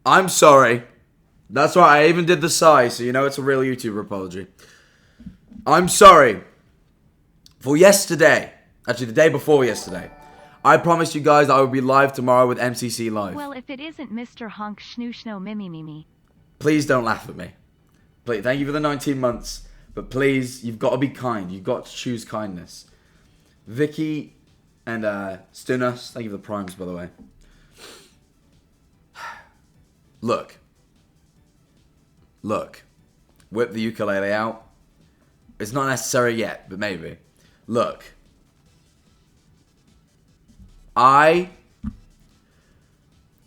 I'm sorry. That's right, I even did the sigh, so you know it's a real YouTuber apology. I'm sorry. For yesterday, actually the day before yesterday, I promised you guys that I would be live tomorrow with MCC Live. Well, if it isn't Mr. Honk Schnoo Mimi Mimi. Please don't laugh at me. Please, thank you for the 19 months, but please, you've got to be kind. You've got to choose kindness. Vicky and Stunus, thank you for the primes, by the way. Look. Whip the ukulele out. It's not necessary yet, but maybe. Look. I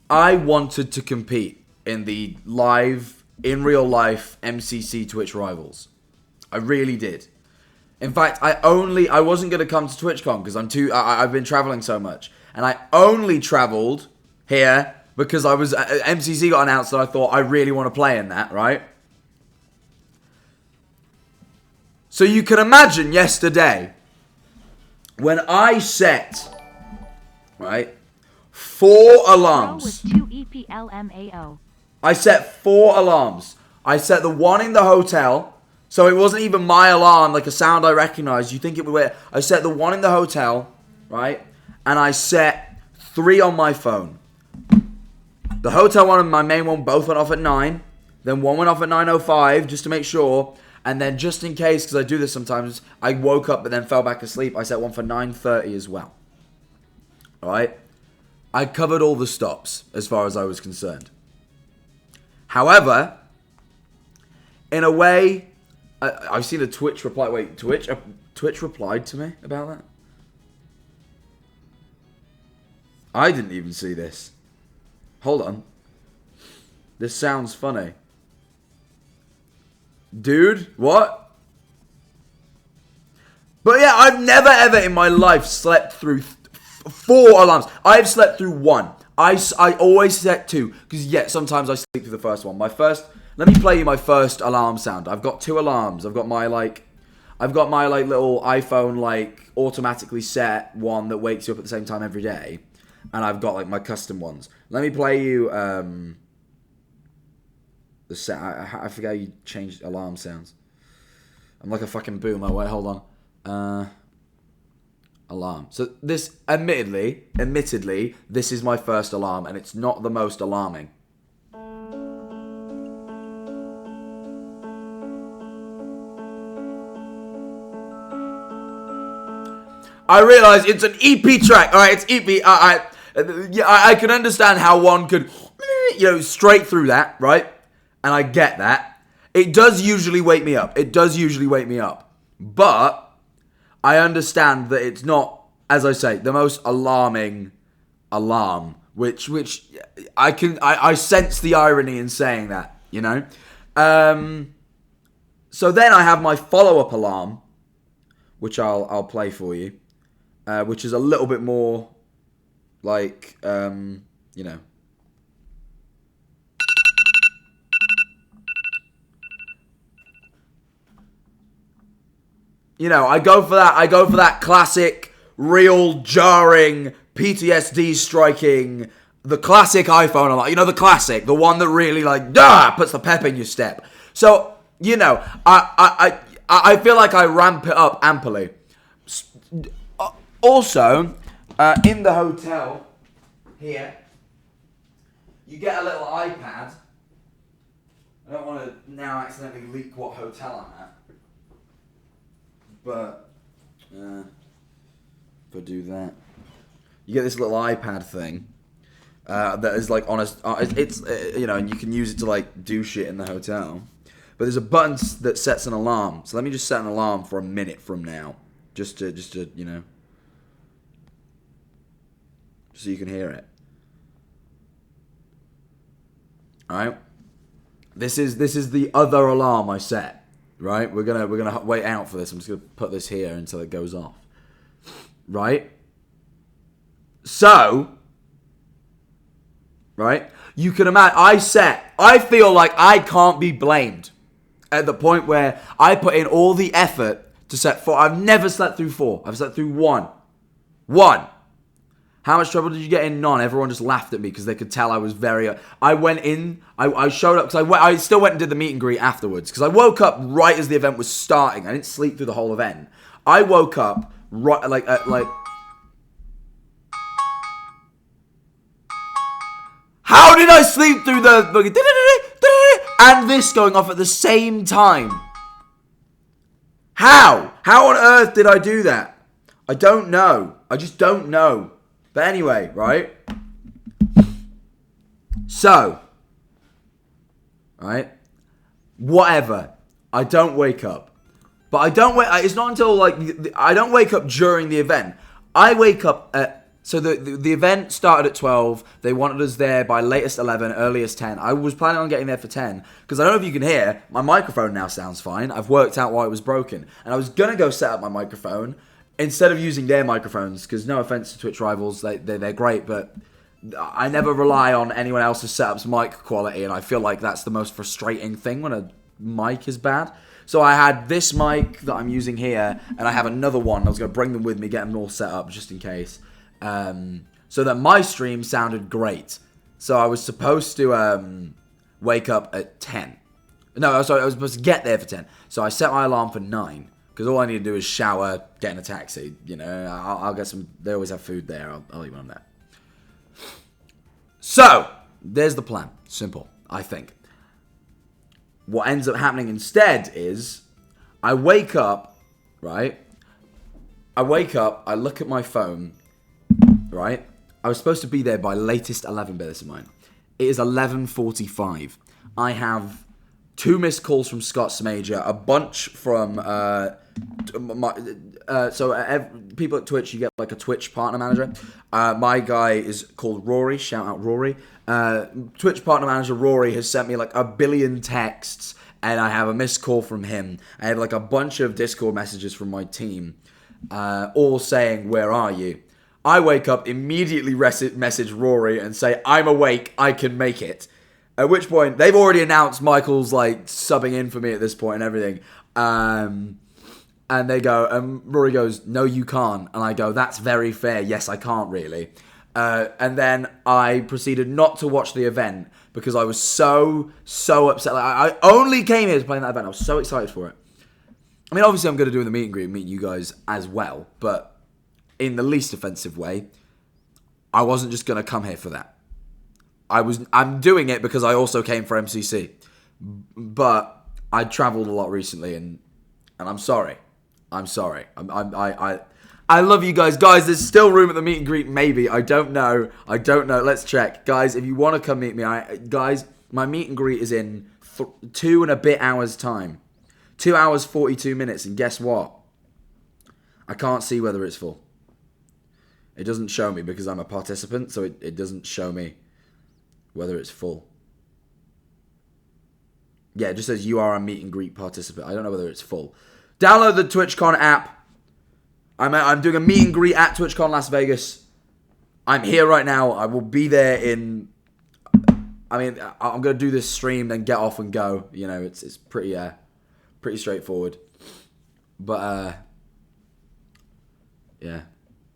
wanted to compete in the live, in real life MCC Twitch rivals. I really did. In fact, I wasn't going to come to TwitchCon because I've been traveling so much. And I only traveled here because MCC got announced and I thought I really want to play in that, right? So you can imagine yesterday when I set, right, 4 alarms. I set 4 alarms. I set the one in the hotel. So it wasn't even my alarm, like a sound I recognized. You think it would wait. I set the one in the hotel, right? And I set 3 on my phone. The hotel one and my main one both went off at 9. Then one went off at 9:05 just to make sure. And then just in case, because I do this sometimes, I woke up but then fell back asleep. I set one for 9:30 as well. Alright? I covered all the stops as far as I was concerned. However, in a way, I've seen a Twitch reply. Wait, Twitch replied to me about that? I didn't even see this. Hold on. This sounds funny. Dude, what? But yeah, I've never ever in my life slept through 4 alarms. I've slept through 1. I always set 2. Because yeah, sometimes I sleep through the first one. Let me play you my first alarm sound. I've got 2 alarms. I've got my little iPhone automatically set one that wakes you up at the same time every day. And I've got my custom ones. Let me play you the set. I forget how you change alarm sounds. I'm like a fucking boomer. Wait, hold on. Alarm. So this, admittedly, this is my first alarm, and it's not the most alarming. I realize it's an EP track. All right, it's EP. I can understand how one could, straight through that, right? And I get that. It does usually wake me up. But I understand that it's not, as I say, the most alarming alarm. Which I sense the irony in saying that, you know. So then I have my follow-up alarm, which I'll play for you, which is a little bit more like, I go for that classic, real jarring, PTSD striking, the classic iPhone alarm. The classic, the one that really puts the pep in your step. So, I feel like I ramp it up amply. Also, in the hotel here, you get a little iPad. I don't want to now accidentally leak what hotel I'm at. But, if I do that, you get this little iPad thing that is and you can use it to do shit in the hotel. But there's a button that sets an alarm. So let me just set an alarm for a minute from now, just to so you can hear it. All right. This is the other alarm I set. Right, we're gonna wait out for this. I'm just gonna put this here until it goes off. Right. So, right, you can imagine. I feel like I can't be blamed at the point where I put in all the effort to set 4. I've never slept through 4. I've slept through 1. How much trouble did you get in? None. Everyone just laughed at me because they could tell I was very... I went in, I showed up, because I still went and did the meet and greet afterwards, because I woke up right as the event was starting. I didn't sleep through the whole event. I woke up right, like... How did I sleep through the... and this going off at the same time? How? How on earth did I do that? I don't know. I just don't know. But anyway, right? So, right? Whatever. I don't wake up. But I don't wake... It's not until, like... I don't wake up during the event. I wake up at... So the event started at 12. They wanted us there by latest 11, earliest 10. I was planning on getting there for 10. Because I don't know if you can hear, my microphone now sounds fine. I've worked out why it was broken. And I was going to go set up my microphone instead of using their microphones. Because no offense to Twitch rivals, they're great. But I never rely on anyone else's setup's mic quality. And I feel like that's the most frustrating thing when a mic is bad. So I had this mic that I'm using here. And I have another one. I was going to bring them with me, get them all set up just in case. So that my stream sounded great. So I was supposed to wake up at 10. No, sorry, I was supposed to get there for 10. So I set my alarm for 9. Because all I need to do is shower, get in a taxi. You know, I'll get some... They always have food there. I'll eat one of that. So, there's the plan. Simple, I think. What ends up happening instead is... I wake up, right? I wake up, I look at my phone... Right? I was supposed to be there by latest 11, bear this in mind. It is 11:45. I have 2 missed calls from Scott Smager, a bunch from people at Twitch. You get like a Twitch partner manager. My guy is called Rory. Shout out Rory. Twitch partner manager Rory has sent me like 1 billion texts, and I have a missed call from him. I have like a bunch of Discord messages from my team, all saying, "Where are you?" I wake up, immediately message Rory and say, "I'm awake, I can make it." At which point, they've already announced Michael's, like, subbing in for me at this point and everything. And they go, Rory goes, "No, you can't." And I go, "That's very fair. Yes, I can't really." And then I proceeded not to watch the event because I was so upset. Like, I only came here to play that event. I was so excited for it. I mean, obviously, I'm going to do the meet and greet, meet you guys as well, but... in the least offensive way, I wasn't just going to come here for that. I'm doing it because I also came for MCC. But I travelled a lot recently, and I'm sorry. I'm sorry. I love you guys. Guys, there's still room at the meet and greet, maybe. I don't know. Let's check. Guys, if you want to come meet me, guys, my meet and greet is in 2 and a bit hours time. 2 hours, 42 minutes, and guess what? I can't see whether it's full. It doesn't show me because I'm a participant, so it doesn't show me whether it's full. Yeah, it just says you are a meet and greet participant. I don't know whether it's full. Download the TwitchCon app. I'm doing a meet and greet at TwitchCon Las Vegas. I'm here right now. I will be there in... I mean, I'm going to do this stream, then get off and go. You know, it's pretty straightforward. But, yeah.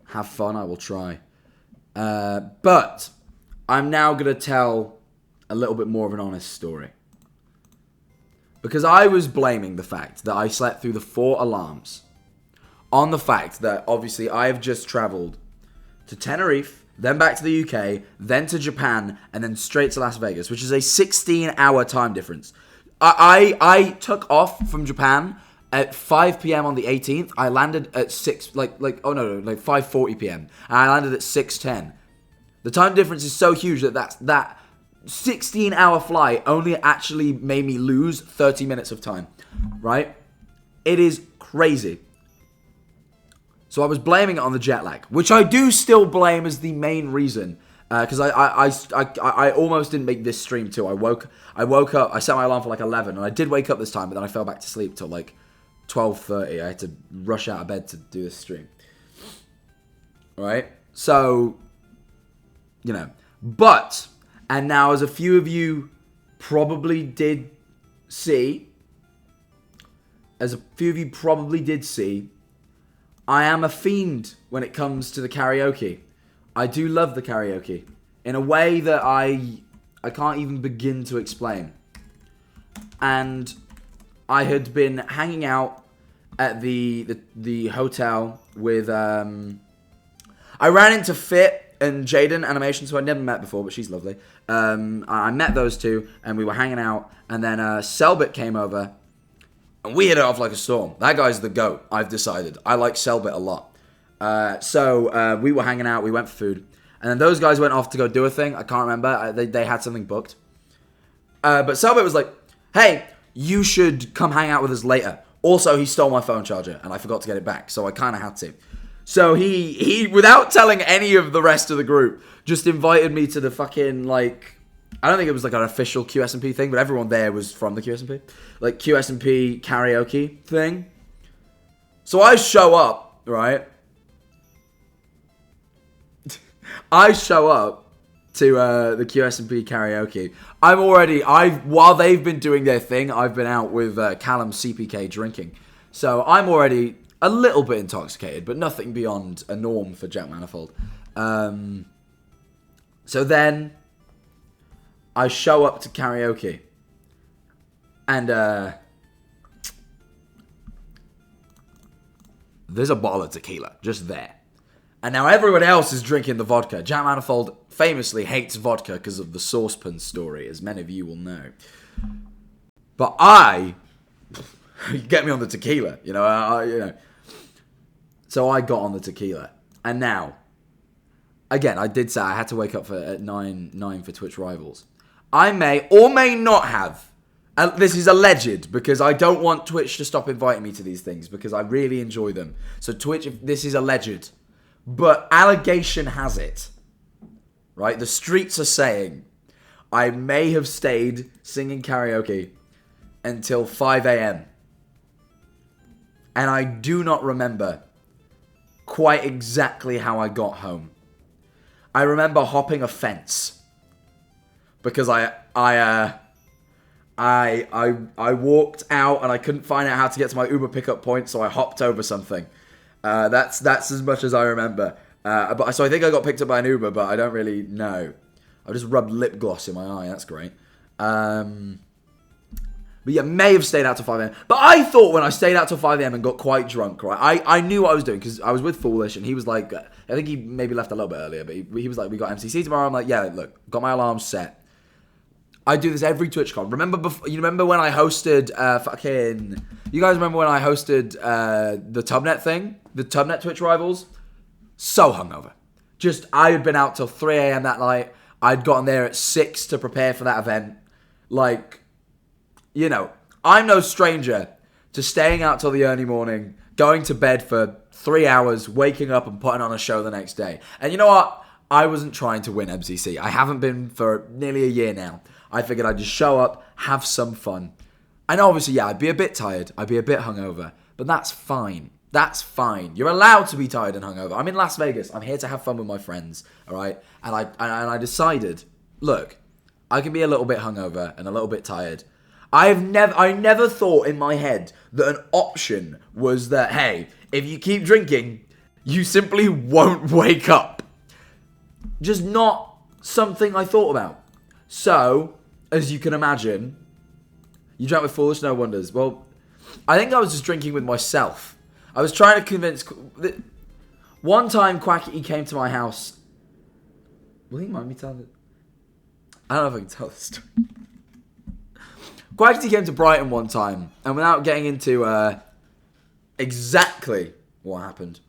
Have fun, I will try. But I'm now going to tell a little bit more of an honest story. Because I was blaming the fact that I slept through the 4 alarms on the fact that obviously I have just travelled to Tenerife, then back to the UK, then to Japan, and then straight to Las Vegas, which is a 16-hour time difference. I took off from Japan at 5 p.m. on the 18th. I landed at 5:40 p.m. And I landed at 6:10. The time difference is so huge that 16-hour flight only actually made me lose 30 minutes of time, right? It is crazy. So I was blaming it on the jet lag, which I do still blame as the main reason. Because I almost didn't make this stream too. I woke up, I set my alarm for like 11, and I did wake up this time, but then I fell back to sleep till like 12:30. I had to rush out of bed to do this stream. Right? So, you know. But, and now as a few of you probably did see, I am a fiend when it comes to the karaoke. I do love the karaoke in a way that I can't even begin to explain. And I had been hanging out at the hotel with I ran into Fit and Jaden Animation, who I'd never met before, but she's lovely. I met those two, and we were hanging out, and then Selbit came over, and we hit it off like a storm. That guy's the GOAT, I've decided. I like Selbit a lot. So we were hanging out, we went for food, and then those guys went off to go do a thing. I can't remember. They had something booked. But Selbit was like, hey, you should come hang out with us later. Also, he stole my phone charger, and I forgot to get it back, so I kind of had to. So he, without telling any of the rest of the group, just invited me to the fucking, like, I don't think it was like an official QS&P thing, but everyone there was from the QS&P. Like, QS&P karaoke thing. So I show up, right? I show up to the QS&P karaoke. While they've been doing their thing, I've been out with Callum CPK drinking. So I'm already a little bit intoxicated, but nothing beyond a norm for Jack Manifold. So then I show up to karaoke, and there's a bottle of tequila just there. And now everyone else is drinking the vodka. Jack Manifold famously hates vodka because of the saucepan story, as many of you will know. But you get me on the tequila, you know. So I got on the tequila, and now, again, I did say I had to wake up at 9 for Twitch Rivals. I may or may not have. This is alleged, because I don't want Twitch to stop inviting me to these things, because I really enjoy them. So Twitch, this is alleged. But allegation has it, right? The streets are saying I may have stayed singing karaoke until 5 a.m. And I do not remember quite exactly how I got home. I remember hopping a fence because I walked out and I couldn't find out how to get to my Uber pickup point, so I hopped over something. That's as much as I remember. So I think I got picked up by an Uber, but I don't really know. I just rubbed lip gloss in my eye. That's great. But yeah, may have stayed out till 5 a.m. But I thought when I stayed out till 5 a.m. and got quite drunk, right? I knew what I was doing because I was with Foolish, and he was like, I think he maybe left a little bit earlier, but he was like, we got MCC tomorrow. I'm like, yeah, look, got my alarm set. I do this every TwitchCon. You remember when I hosted you guys remember when I hosted the Tubnet thing? The Tubnet Twitch Rivals? So hungover. I had been out till 3 a.m. that night. I'd gotten there at 6 to prepare for that event. Like, you know, I'm no stranger to staying out till the early morning, going to bed for 3 hours, waking up and putting on a show the next day. And you know what? I wasn't trying to win MCC. I haven't been for nearly a year now. I figured I'd just show up, have some fun. And obviously, yeah, I'd be a bit tired. I'd be a bit hungover. But that's fine. That's fine. You're allowed to be tired and hungover. I'm in Las Vegas. I'm here to have fun with my friends, all right? And I decided, look, I can be a little bit hungover and a little bit tired. I never thought in my head that an option was that, hey, if you keep drinking, you simply won't wake up. Just not something I thought about. So, as you can imagine, you drank with Foolish No Wonders. Well, I think I was just drinking with myself. I was trying to convince... One time, Quacky came to my house. Will he mind me telling it? I don't know if I can tell this story. Quacky came to Brighton one time, and without getting into exactly what happened,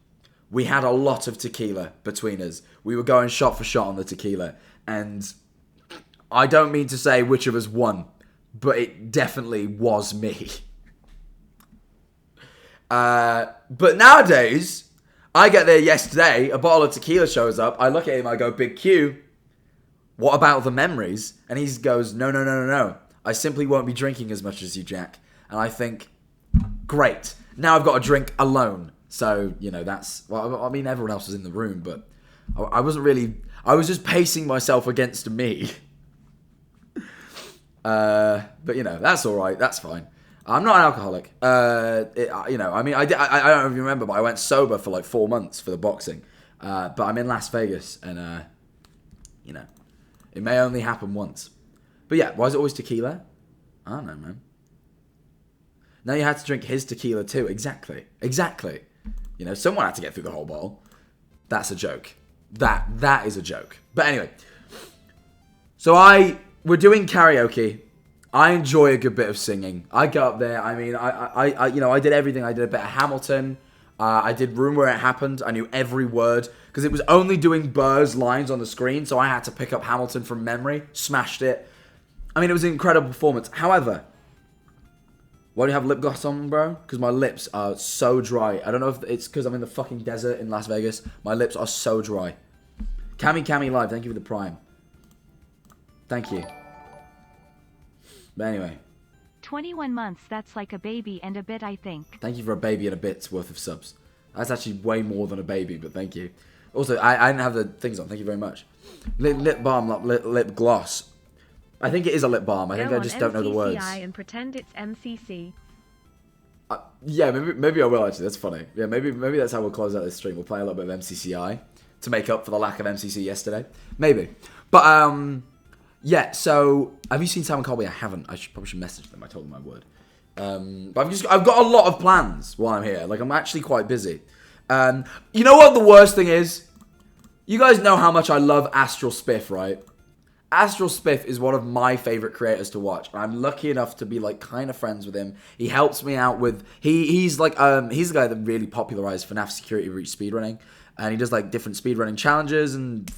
we had a lot of tequila between us. We were going shot for shot on the tequila, and I don't mean to say which of us won, but it definitely was me. But nowadays, I get there yesterday, a bottle of tequila shows up, I look at him, I go, Big Q, what about the memories? And he goes, no. I simply won't be drinking as much as you, Jack. And I think, great. Now I've got to drink alone. So, you know, well, I mean, everyone else was in the room, but I wasn't really... I was just pacing myself against me. But, you know, that's all right. That's fine. I'm not an alcoholic. I don't remember, but I went sober for like 4 months for the boxing. But I'm in Las Vegas, and you know, it may only happen once. But yeah, why is it always tequila? I don't know, man. Now you had to drink his tequila too. Exactly. You know, someone had to get through the whole bottle. That's a joke. That is a joke. But anyway, so we're doing karaoke. I enjoy a good bit of singing. I go up there. I mean, I did everything. I did a bit of Hamilton. I did Room Where It Happened. I knew every word because it was only doing Burr's lines on the screen, so I had to pick up Hamilton from memory. Smashed it. I mean, it was an incredible performance. However, why do you have lip gloss on, bro? Because my lips are so dry. I don't know if it's because I'm in the fucking desert in Las Vegas. My lips are so dry. Kami Live, thank you for the prime. Thank you. But anyway. 21 months, that's like a baby and a bit, I think. Thank you for a baby and a bit's worth of subs. That's actually way more than a baby, but thank you. Also, I didn't have the things on. Thank you very much. Lip balm, lip gloss. I think it is a lip balm. I think I just don't know the words. And pretend it's MCC. Yeah, maybe I will actually. That's funny. Yeah, maybe that's how we'll close out this stream. We'll play a little bit of MCCI to make up for the lack of MCC yesterday. Maybe. But yeah. So have you seen Sam and Colby? I haven't. I probably should message them. I told them I would. But I've got a lot of plans while I'm here. Like I'm actually quite busy. You know what the worst thing is? You guys know how much I love Astral Spiff, right? Astral Spiff is one of my favorite creators to watch. And I'm lucky enough to be like kind of friends with him. He helps me out with he's like he's the guy that really popularized FNAF Security Breach speedrunning. And he does like different speedrunning challenges and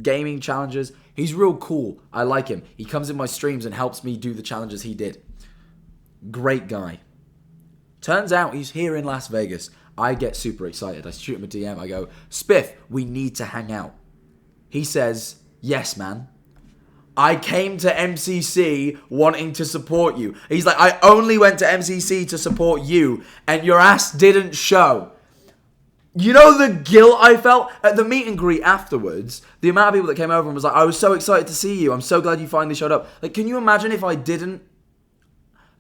gaming challenges. He's real cool. I like him. He comes in my streams and helps me do the challenges he did. Great guy. Turns out he's here in Las Vegas. I get super excited. I shoot him a DM. I go, Spiff, we need to hang out. He says, yes, man. I came to MCC wanting to support you. He's like, I only went to MCC to support you, and your ass didn't show. You know the guilt I felt at the meet and greet afterwards? The amount of people that came over and was like, I was so excited to see you. I'm so glad you finally showed up. Like, can you imagine if I didn't?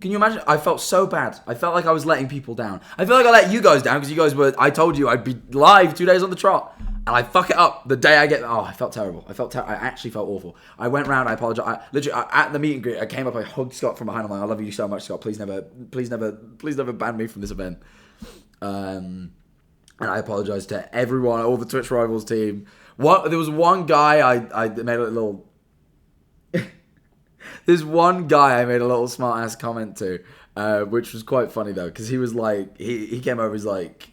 Can you imagine? I felt so bad. I felt like I was letting people down. I feel like I let you guys down because you guys were, I told you I'd be live 2 days on the trot. And I fuck it up the day I get, I felt terrible. I actually felt awful. I went round, I apologized. At the meet and greet, I came up, I hugged Scott from behind. I'm like, I love you so much, Scott. Please never ban me from this event. And I apologized to everyone, all the Twitch Rivals team. There was one guy I made a little... There's one guy I made a little smart ass comment to, which was quite funny though, because he was like, he came over, he's like,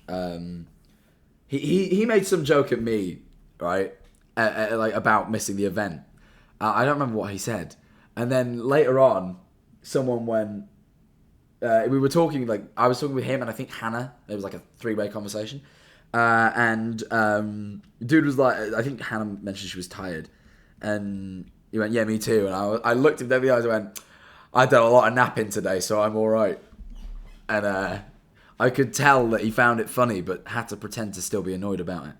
he made some joke at me, right, like about missing the event. I don't remember what he said, and then later on, someone went, we were talking, like I was talking with him and I think Hannah. It was like a 3-way conversation, and dude was like, I think Hannah mentioned she was tired, and he went, yeah, me too. And I looked him dead in the eyes and went, I done a lot of napping today, so I'm all right. And I could tell that he found it funny, but had to pretend to still be annoyed about it.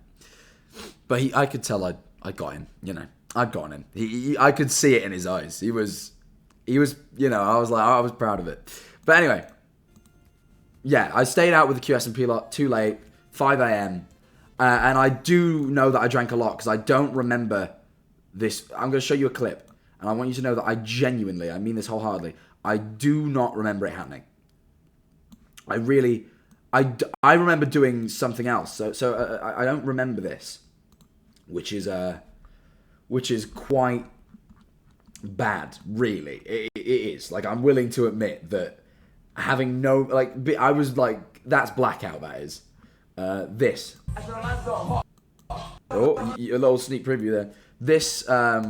But I could tell I got him, you know. I'd gotten him. I could see it in his eyes. He was, you know, I was proud of it. But anyway, yeah, I stayed out with the QS&P lot too late, 5 a.m. And I do know that I drank a lot because I don't remember this. I'm going to show you a clip, and I want you to know that I genuinely, I mean this wholeheartedly, I do not remember it happening. I remember doing something else, so I don't remember this, which is quite bad, really. It is. Like, I'm willing to admit that having no, like, I was like, that's blackout, that is. This. Oh, a little sneak preview there. This, I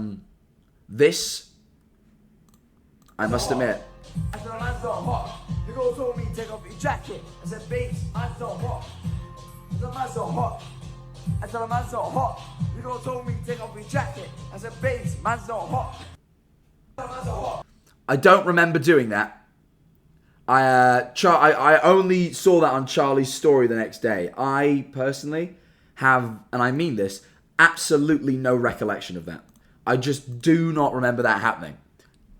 must admit. You go told me take off your jacket. I said, babe, I'm so hot. I said, I'm so hot. I said, I'm so hot. You go told me take off your jacket. I said, babe, man's so hot. I'm so hot. I don't remember doing that. I only saw that on Charlie's story the next day. I personally have, and I mean this, absolutely no recollection of that. I just do not remember that happening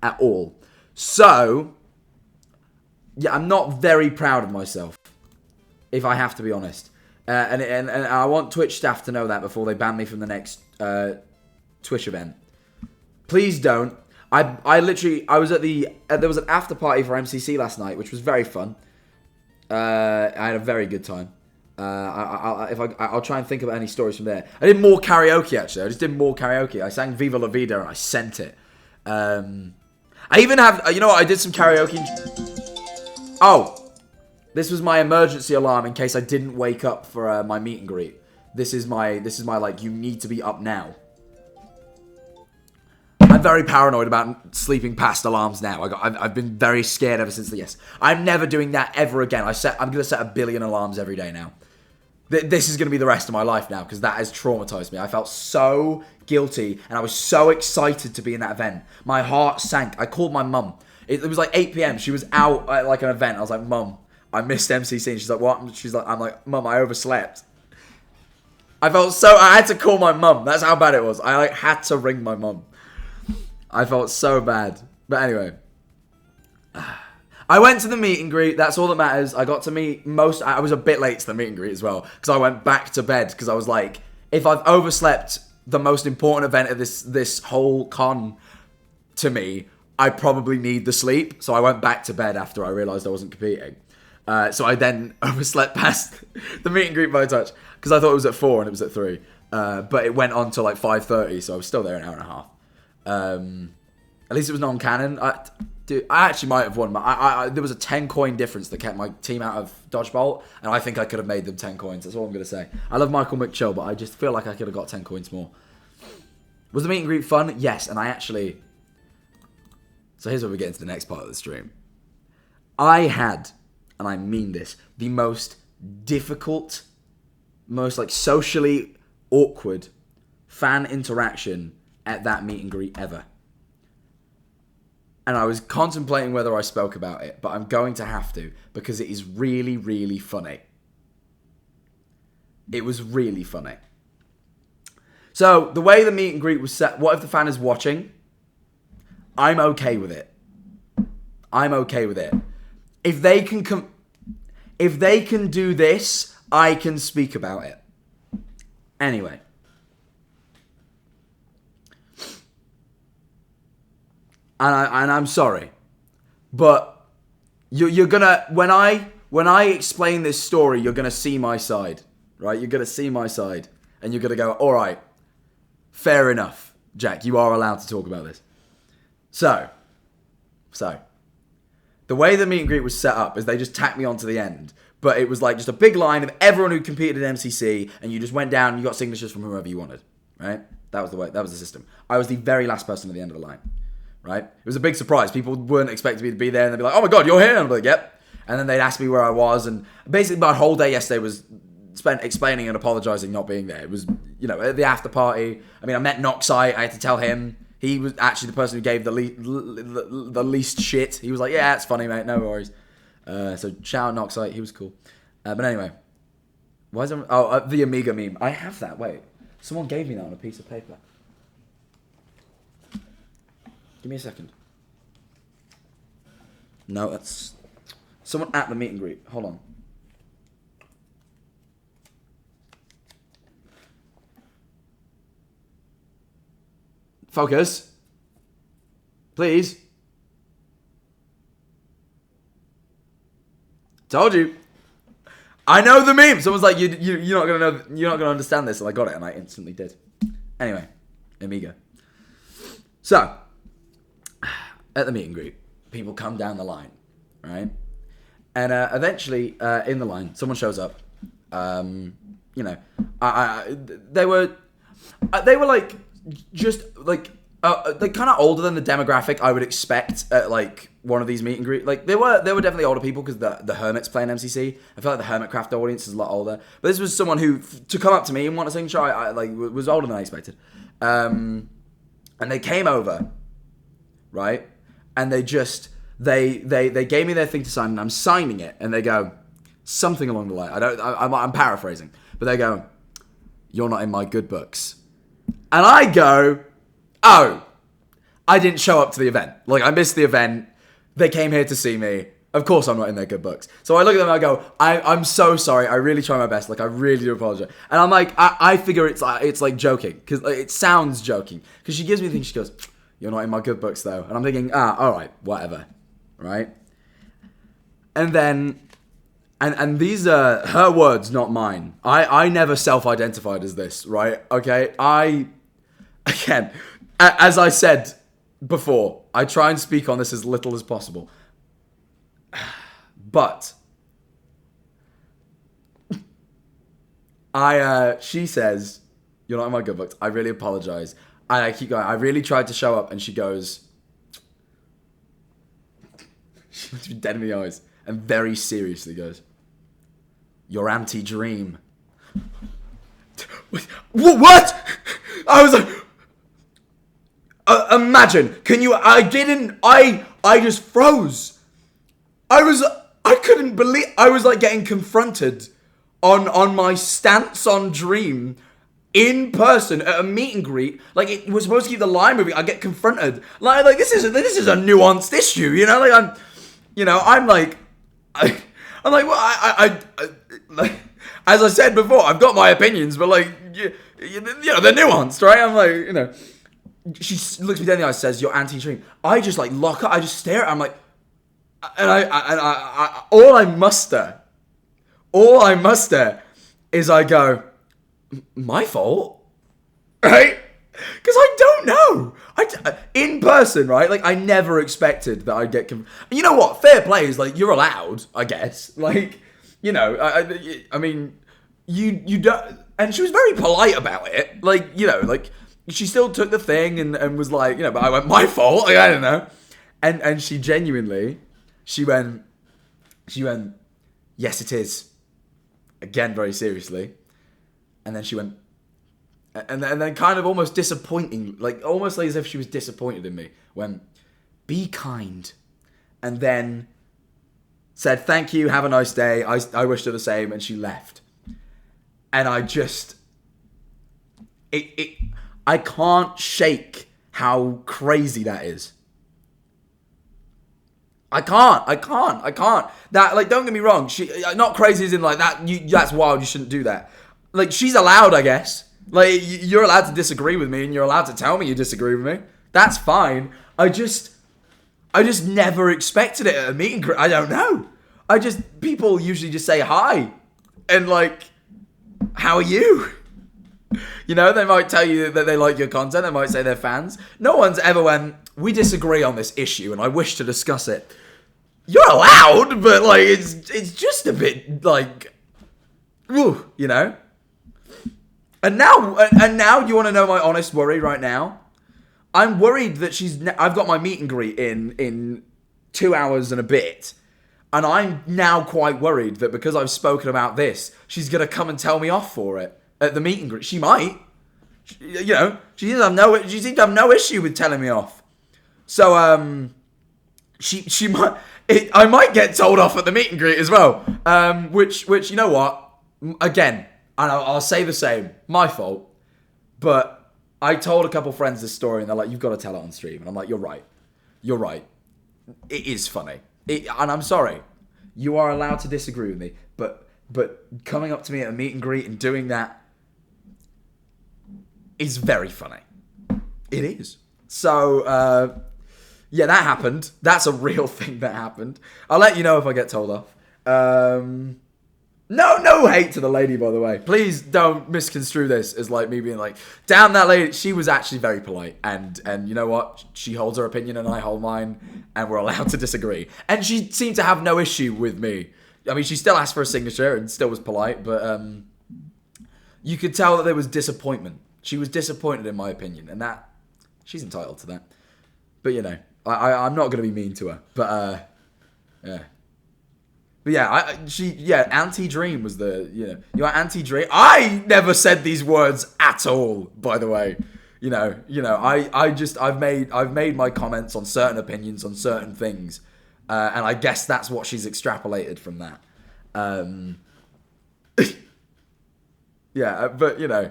at all. So, yeah, I'm not very proud of myself, if I have to be honest. And I want Twitch staff to know that before they ban me from the next Twitch event. Please don't. I was at there was an after party for MCC last night, which was very fun. I had a very good time. I'll try and think about any stories from there. I did more karaoke, actually. I just did more karaoke. I sang Viva La Vida and I sent it. I even have, you know what, I did some karaoke. Oh, this was my emergency alarm in case I didn't wake up for my meet and greet. This is my like, you need to be up now. I'm very paranoid about sleeping past alarms now. I've been very scared ever since yes. I'm never doing that ever again. I'm going to set 1 billion alarms every day now. This is going to be the rest of my life now because that has traumatized me. I felt so guilty and I was so excited to be in that event. My heart sank. I called my mum. It was like 8 p.m. She was out at like an event. I was like, Mum, I missed MCC. And she's like, what? I'm like, Mum, I overslept. I had to call my mum. That's how bad it was. I like had to ring my mum. I felt so bad. But anyway. I went to the meet and greet. That's all that matters. I got to meet I was a bit late to the meet and greet as well. Because I went back to bed. Because I was like, if I've overslept the most important event of this whole con to me, I probably need the sleep. So I went back to bed after I realised I wasn't competing. So I then overslept past the meet and greet by a touch. Because I thought it was at 4 and it was at 3. But it went on to like 5:30. So I was still there an hour and a half. At least it was non-canon. I actually might have won, but there was a 10 coin difference that kept my team out of Dodgeball, and I think I could have made them 10 coins. That's all I'm going to say. I love Michael McChill, but I just feel like I could have got 10 coins more. Was the meet and greet fun? Yes, and I actually... So here's where we get into the next part of the stream. I had, and I mean this, the most difficult, most like socially awkward fan interaction at that meet and greet ever. And I was contemplating whether I spoke about it, but I'm going to have to because it is really, really funny. It was really funny. So, the way the meet and greet was set, what if the fan is watching? I'm okay with it. I'm okay with it. If they can do this, I can speak about it. Anyway. And I'm sorry, but you're gonna when I explain this story, you're gonna see my side, right? You're gonna see my side, and you're gonna go, all right, fair enough, Jack. You are allowed to talk about this. So the way the meet and greet was set up is they just tacked me onto the end, but it was like just a big line of everyone who competed at MCC, and you just went down and you got signatures from whoever you wanted, right? That was the way. That was the system. I was the very last person at the end of the line. Right? It was a big surprise. People weren't expecting me to be there, and they'd be like, oh my god, you're here? And I'm like, yep. And then they'd ask me where I was, and basically my whole day yesterday was spent explaining and apologising not being there. It was, at the after party. I mean, I met Noxite. I had to tell him. He was actually the person who gave the least shit. He was like, yeah, it's funny, mate. No worries. So shout out Noxite. He was cool. But anyway. Why is there... Oh, the Amiga meme. I have that. Wait. Someone gave me that on a piece of paper. Give me a second. No, that's... Someone at the meet and greet. Hold on. Focus. Please. Told you. I know the meme. Someone's like, you're not gonna know. You're not gonna understand this, and I got it, and I instantly did. Anyway, Amiga. So, at the meet and greet, people come down the line, right? And eventually, in the line, someone shows up. They were like just like they're kind of older than the demographic I would expect at like one of these meet and greet. Like they were definitely older people because the Hermit's playing MCC. I feel like the Hermitcraft audience is a lot older. But this was someone who to come up to me and want a signature. I like was older than I expected. And they came over, right? And they gave me their thing to sign, and I'm signing it, and they go something along the line. I'm paraphrasing, but they go, "You're not in my good books," and I go, "Oh, I didn't show up to the event. Like I missed the event. They came here to see me. Of course I'm not in their good books. So I look at them and I go, I'm so sorry. I really try my best. Like, I really do apologize. And I'm like, I figure it's like joking. Because it sounds joking. Because she gives me things, she goes, you're not in my good books though. And I'm thinking, all right, whatever. Right? And then, and these are her words, not mine. I never self-identified as this, right? Okay? Again, as I said before, I try and speak on this as little as possible. But she says, you're not in my good books. I really apologize. And I keep going, I really tried to show up. And she goes, she looks me dead in the eyes and very seriously goes, your anti-dream. What? I was like, imagine, can you, I just froze. I couldn't believe, I was like getting confronted on my stance on Dream in person at a meet and greet. Like, it was supposed to keep the line moving. I get confronted. Like this is a nuanced issue, you know? Like, I'm like, well, like, as I said before, I've got my opinions, but like, you know, they're nuanced, right? I'm like, you know, she looks me dead in the eyes, says, you're anti-Dream. I just like lock up, I just stare at her, I'm like, and I all I muster is I go, my fault, right? Because I don't know. In person, right? Like, I never expected that I'd get. You know what? Fair play is like, you're allowed, I guess. Like, you know, I mean, you don't. And she was very polite about it. Like, you know, like, she still took the thing and was like, you know, but I went, my fault. Like, I don't know. And she genuinely. She went, yes, it is. Again, very seriously. And then she went, and then kind of almost disappointing, like almost like as if she was disappointed in me, went, be kind. And then said, thank you, have a nice day. I wish her the same. And she left. And I just, I can't shake how crazy that is. I can't. That, like, don't get me wrong. She, not crazy as in like that. That's wild. You shouldn't do that. Like, she's allowed, I guess. Like, you're allowed to disagree with me, and you're allowed to tell me you disagree with me. That's fine. I just never expected it at a meet and greet. I don't know. People usually just say hi, and like, how are you? You know, they might tell you that they like your content. They might say they're fans. No one's ever went, we disagree on this issue, and I wish to discuss it. You're allowed, but like, it's just a bit like, ooh, you know. And now you want to know my honest worry right now? I'm worried that I've got my meet and greet in 2 hours and a bit. And I'm now quite worried that because I've spoken about this, she's going to come and tell me off for it at the meet and greet. She might. You know, she seems to have no issue with telling me off. So, she might, I might get told off at the meet and greet as well. Which, you know what? Again, and I'll say the same. My fault. But I told a couple friends this story and they're like, you've got to tell it on stream. And I'm like, you're right. It is funny. And I'm sorry. You are allowed to disagree with me. But coming up to me at a meet and greet and doing that is very funny. It is. So, yeah, that happened. That's a real thing that happened. I'll let you know if I get told off. No hate to the lady, by the way. Please don't misconstrue this as like me being like, damn that lady. She was actually very polite. And you know what? She holds her opinion and I hold mine. And we're allowed to disagree. And she seemed to have no issue with me. I mean, she still asked for a signature and still was polite. But you could tell that there was disappointment. She was disappointed in my opinion. And that, she's entitled to that. But, you know, I'm not going to be mean to her. But, yeah. But yeah, anti-dream was the, you know, you're anti-dream. I never said these words at all, by the way. You know, I've made my comments on certain opinions on certain things. And I guess that's what she's extrapolated from that. Yeah, but you know,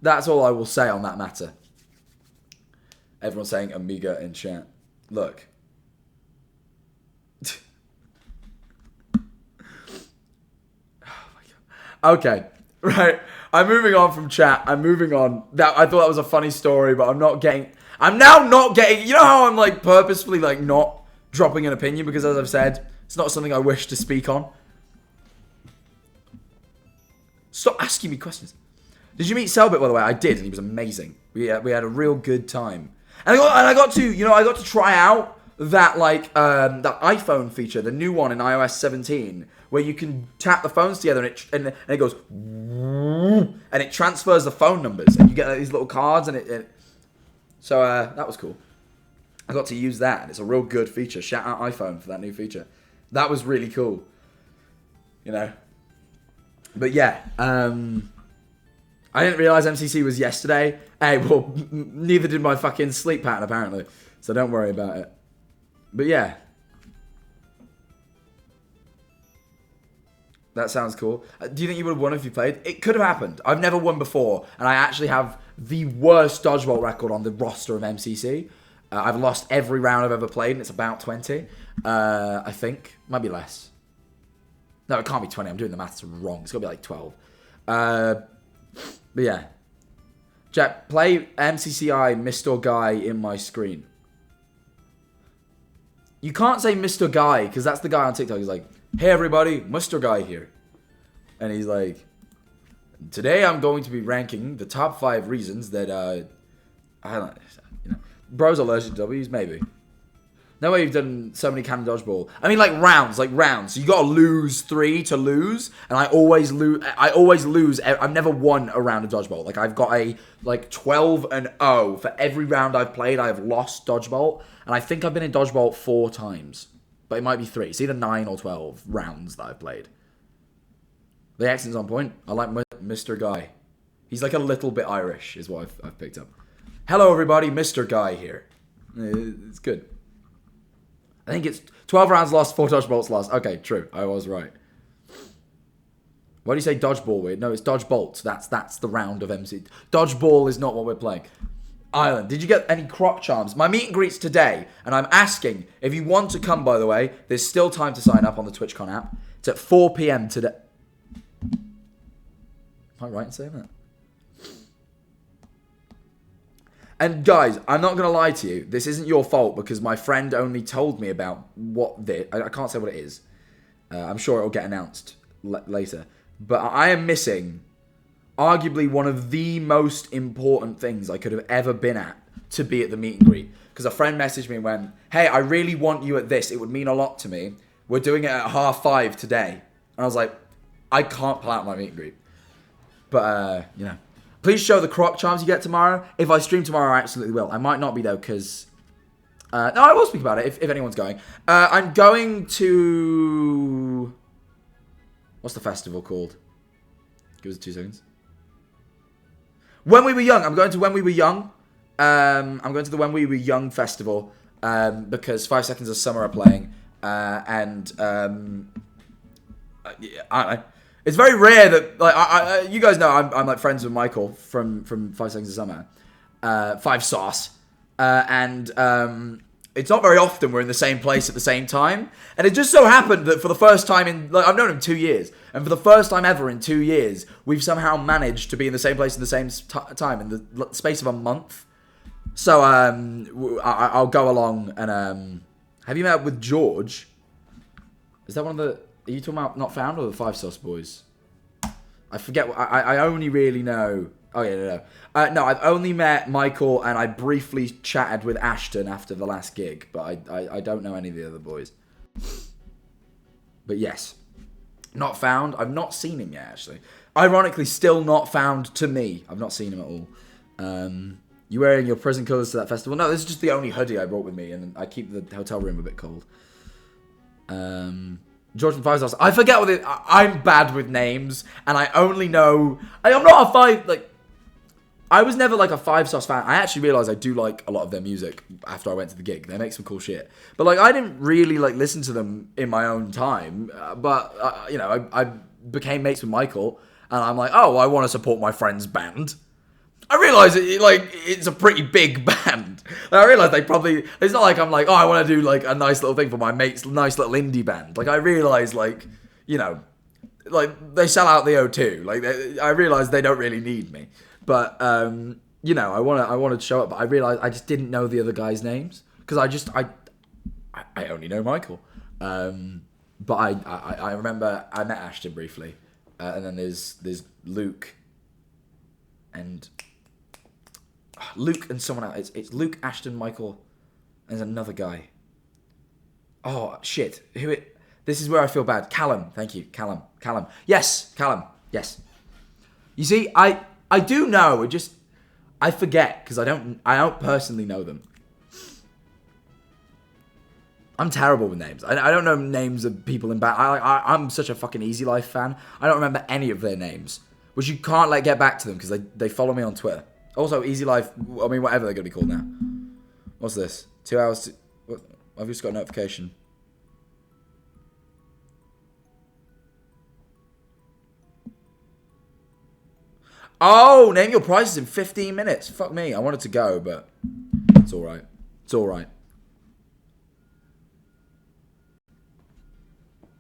that's all I will say on that matter. Everyone's saying Amiga in chat. Look. Okay, right. I'm moving on from chat. I'm moving on. I thought that was a funny story, but I'm now not getting. You know how I'm like purposefully like not dropping an opinion because, as I've said, it's not something I wish to speak on. Stop asking me questions. Did you meet Selbit, by the way? I did, and he was amazing. We had a real good time, and I got to try out that that iPhone feature, the new one in iOS 17. Where you can tap the phones together and it goes and it transfers the phone numbers and you get these little cards so that was cool. I got to use that and it's a real good feature. Shout out iPhone for that new feature. That was really cool. You know. But yeah, I didn't realize MCC was yesterday. Hey, well, neither did my fucking sleep pattern apparently. So don't worry about it. But yeah. That sounds cool. Do you think you would have won if you played? It could have happened. I've never won before, and I actually have the worst dodgeball record on the roster of MCC. I've lost every round I've ever played, and it's about 20. I think. Might be less. No, it can't be 20. I'm doing the maths wrong. It's got to be like 12. But yeah. Jack, play MCCI Mr. Guy in my screen. You can't say Mr. Guy, because that's the guy on TikTok. He's like, hey everybody, Mr. Guy here. And he's like, today I'm going to be ranking the top 5 reasons that, I don't know, bros allergic to W's, maybe. No way you've done so many cannon dodgeball. I mean, like rounds. So you got to lose 3 to lose, and I always lose. I've never won a round of dodgeball. Like I've got a 12-0 for every round I've played. I have lost dodgeball, and I think I've been in dodgeball 4 times. But it might be 3. It's either 9 or 12 rounds that I've played. The accent's on point. I like Mr. Guy. He's like a little bit Irish, is what I've picked up. Hello, everybody. Mr. Guy here. It's good. I think it's 12 rounds lost, 4 dodgeballs lost. Okay, true. I was right. Why do you say dodgeball weird? No, it's dodgebolts. That's the round of MC. Dodgeball is not what we're playing. Island, did you get any croc charms? My meet and greet's today, and I'm asking if you want to come, by the way, there's still time to sign up on the TwitchCon app. It's at 4 p.m. today. Am I right in saying that? And guys, I'm not going to lie to you. This isn't your fault because my friend only told me about what this... I can't say what it is. I'm sure it'll get announced later. But I am missing arguably one of the most important things I could have ever been at to be at the meet and greet. Because a friend messaged me and went, hey, I really want you at this. It would mean a lot to me. We're doing it at 5:30 today. And I was like, I can't pull out my meet and greet. But, please show the croc charms you get tomorrow. If I stream tomorrow, I absolutely will. I might not be, though, because... no, I will speak about it if anyone's going. I'm going to... What's the festival called? Give us 2 seconds. When We Were Young. I'm going to When We Were Young. I'm going to the When We Were Young festival because 5 Seconds of Summer are playing. I don't know. It's very rare that you guys know I'm like friends with Michael from 5 Seconds of Summer, 5 Sauce, and it's not very often we're in the same place at the same time. And it just so happened that for the first time in I've known him 2 years, and for the first time ever in 2 years, we've somehow managed to be in the same place at the same time in the space of a month. So I'll go along and have you met up with George? Is that one of the? Are you talking about Not Found or the 5 Sauce Boys? I forget. I only really know. Oh yeah, no. I've only met Michael and I briefly chatted with Ashton after the last gig, but I don't know any of the other boys. But yes, Not Found. I've not seen him yet, actually. Ironically, still not found to me. I've not seen him at all. You wearing your prison colours to that festival? No, this is just the only hoodie I brought with me, and I keep the hotel room a bit cold. George from 5 Sauce. I forget what I'm bad with names, and I only know... I'm not a 5... I was never like a 5 Sauce fan. I actually realised I do like a lot of their music after I went to the gig. They make some cool shit. But I didn't really listen to them in my own time. But I became mates with Michael, and I'm like, oh, I want to support my friend's band. I realise it's a pretty big band. I realise they probably. It's not like I'm like, oh, I want to do like a nice little thing for my mate's nice little indie band. Like I realise like like they sell out the O2. Like I realise they don't really need me, but I wanted to show up. But I realised I just didn't know the other guys' names because I only know Michael. But I remember I met Ashton briefly, and then there's Luke and someone else. It's Luke, Ashton, Michael, and there's another guy. Oh shit! This is where I feel bad. Callum, thank you, Callum. Yes, Callum. Yes. You see, I do know. I forget because I don't personally know them. I'm terrible with names. I don't know names of people in band. I'm such a fucking Easy Life fan. I don't remember any of their names, which you can't get back to them because they follow me on Twitter. Also, Easy Life. I mean, whatever they're gonna be called now. What's this? 2 hours. I've just got a notification. Oh, name your prices in 15 minutes. Fuck me. I wanted to go, but it's all right. It's all right.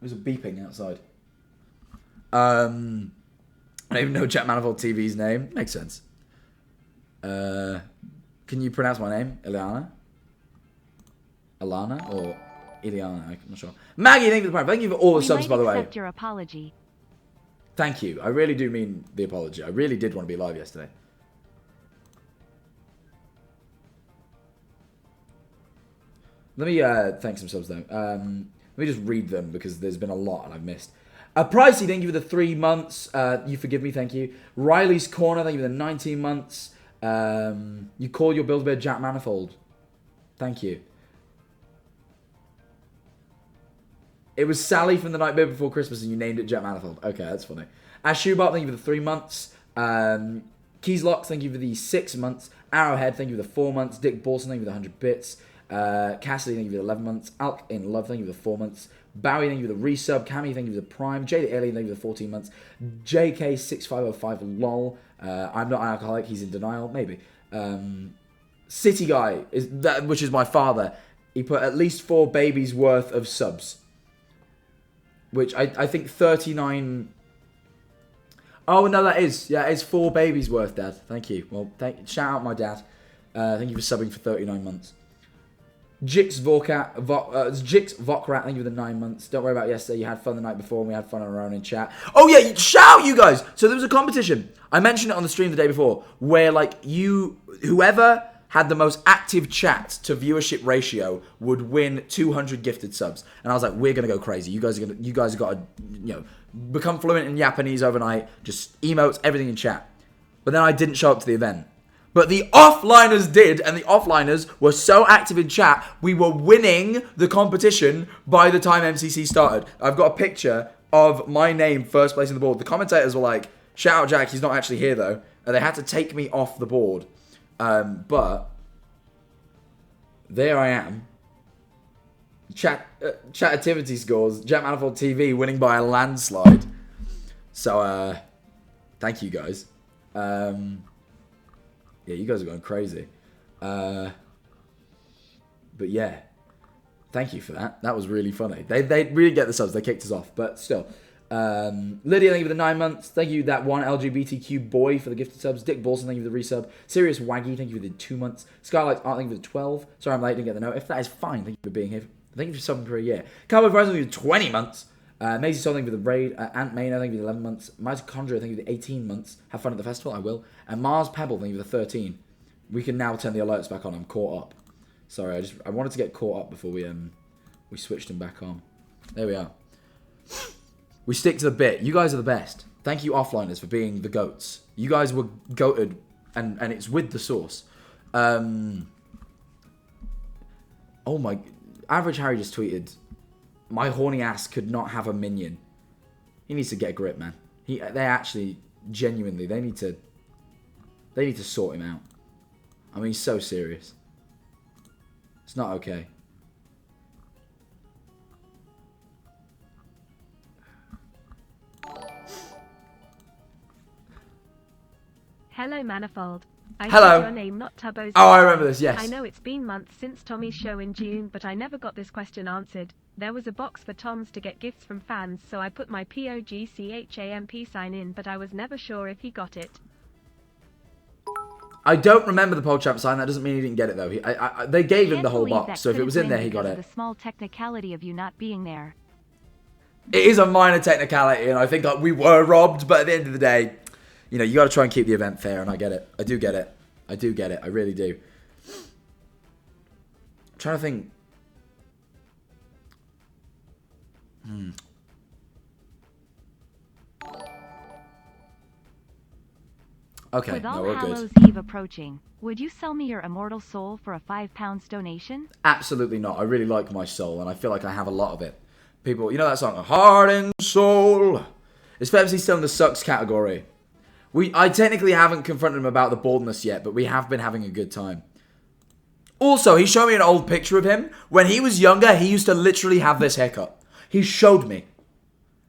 There's a beeping outside. I don't even know Jack Manifold TV's name. Makes sense. Can you pronounce my name? Ilana or Iliana? I'm not sure. Maggie, thank you for the prime. Thank you for all the subs, by the way. We accept your apology. Thank you. I really do mean the apology. I really did want to be live yesterday. Let me thank some subs though. Let me just read them because there's been a lot and I've missed. Pricey, thank you for the 3 months. You forgive me, thank you. Riley's Corner, thank you for the 19 months. You call your Build-A-Bear Jack Manifold. Thank you. It was Sally from the Night Before Christmas and you named it Jack Manifold. Okay, that's funny. Ash Schubart, thank you for the 3 months. Keys Locks, thank you for the 6 months. Arrowhead, thank you for the 4 months. Dick Borson, thank you for the 100 bits. Cassidy, thank you for the 11 months. Alk in Love, thank you for the 4 months. Bowie, thank you for the resub. Cammy, thank you for the prime. Jay the Alien, thank you for the 14 months. JK6505 lol. I'm not an alcoholic, he's in denial. Maybe. City Guy, which is my father. He put at least 4 babies worth of subs. Which I think 39... Oh, no, that is. Yeah, it's 4 babies worth, Dad. Thank you. Well, shout out my dad. Thank you for subbing for 39 months. Jix Vokrat, thank you for the 9 months. Don't worry about yesterday. You had fun the night before and we had fun on our own in chat. Oh yeah, shout out you guys. So there was a competition. I mentioned it on the stream the day before where whoever had the most active chat to viewership ratio would win 200 gifted subs. And I was like, we're going to go crazy. You guys have got to, become fluent in Japanese overnight. Just emotes, everything in chat. But then I didn't show up to the event. But the offliners did, and the offliners were so active in chat, we were winning the competition by the time MCC started. I've got a picture of my name first place on the board. The commentators were like, shout out Jack, he's not actually here though. And they had to take me off the board. But there I am. Chat activity scores, Jack Manifold TV winning by a landslide. So, thank you guys. Yeah, you guys are going crazy. But yeah, thank you for that. That was really funny. They really get the subs. They kicked us off, but still. Lydia, thank you for the 9 months. Thank you, that one LGBTQ boy, for the gifted subs. Dick Bolson, thank you for the resub. Serious Waggy, thank you for the 2 months. Skylight Art, thank you for the 12. Sorry I'm late, didn't get the note. If that is fine, thank you for being here. Thank you for subbing for a year. Cowboy Verizon, thank you for 20 months. Maisie Soul, thank you for the raid. Ant Maynard, thank you for the 11 months. Mitochondria, thank you for the 18 months. Have fun at the festival, I will. And Mars Pebble, thank you for the 13. We can now turn the alerts back on. I'm caught up. Sorry, I wanted to get caught up before we switched them back on. There we are. We stick to the bit. You guys are the best. Thank you, offliners, for being the goats. You guys were goated, and it's with the sauce. Oh my... Average Harry just tweeted, my horny ass could not have a minion. He needs to get a grip, man. They actually, genuinely, they need to sort him out. I mean, he's so serious. It's not okay. Hello, Manifold. I Hello. said your name, not Tubbo's. Oh, I remember this, yes. I know it's been months since Tommy's show in June, but I never got this question answered. There was a box for Toms to get gifts from fans, so I put my POGCHAMP sign in, but I was never sure if he got it. I don't remember the PogChamp sign. That doesn't mean he didn't get it, though. They gave him the whole Can't believe box, that so if it could've was in been there, he got because it. of the small technicality of you not being there. It is a minor technicality, and I think we were robbed, but at the end of the day, you know, you got to try and keep the event fair, and I get it. I do get it. I do get it. I really do. I'm trying to think. Okay, With no, All we're Hallows good. Eve approaching, would you sell me your immortal soul for a £5 donation? Absolutely not. I really like my soul, and I feel like I have a lot of it. People, you know that song, Heart and Soul? It's famously still in the sucks category. I technically haven't confronted him about the baldness yet, but we have been having a good time. Also, he showed me an old picture of him. When he was younger, he used to literally have this haircut. He showed me.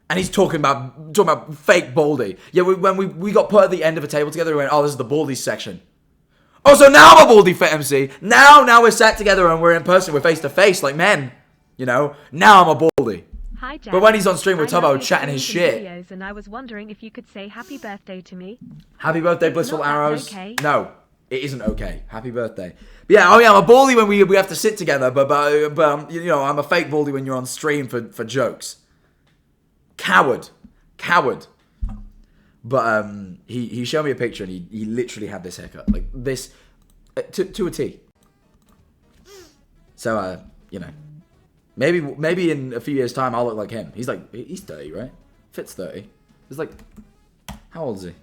And he's talking about fake baldy. Yeah, when we got put at the end of a table together, we went, oh, this is the baldy section. Oh, so now I'm a baldy for MC. Now we're sat together and we're in person. We're face to face like men. You know, now I'm a baldy. Hi, Jack. But when he's on stream with I love Tubbo your chatting his streams and shit. videos, and I was wondering if you could say happy birthday to me. Happy birthday, If Blissful not, that's Arrows. okay. No, it isn't okay. Happy birthday. But yeah, I'm a baldy when we have to sit together, but you know, I'm a fake baldy when you're on stream for jokes. Coward. But he showed me a picture and he literally had this haircut, like this, to a T. So you know, maybe in a few years' time I'll look like him. He's 30, right? Fit's 30. He's like, how old is he?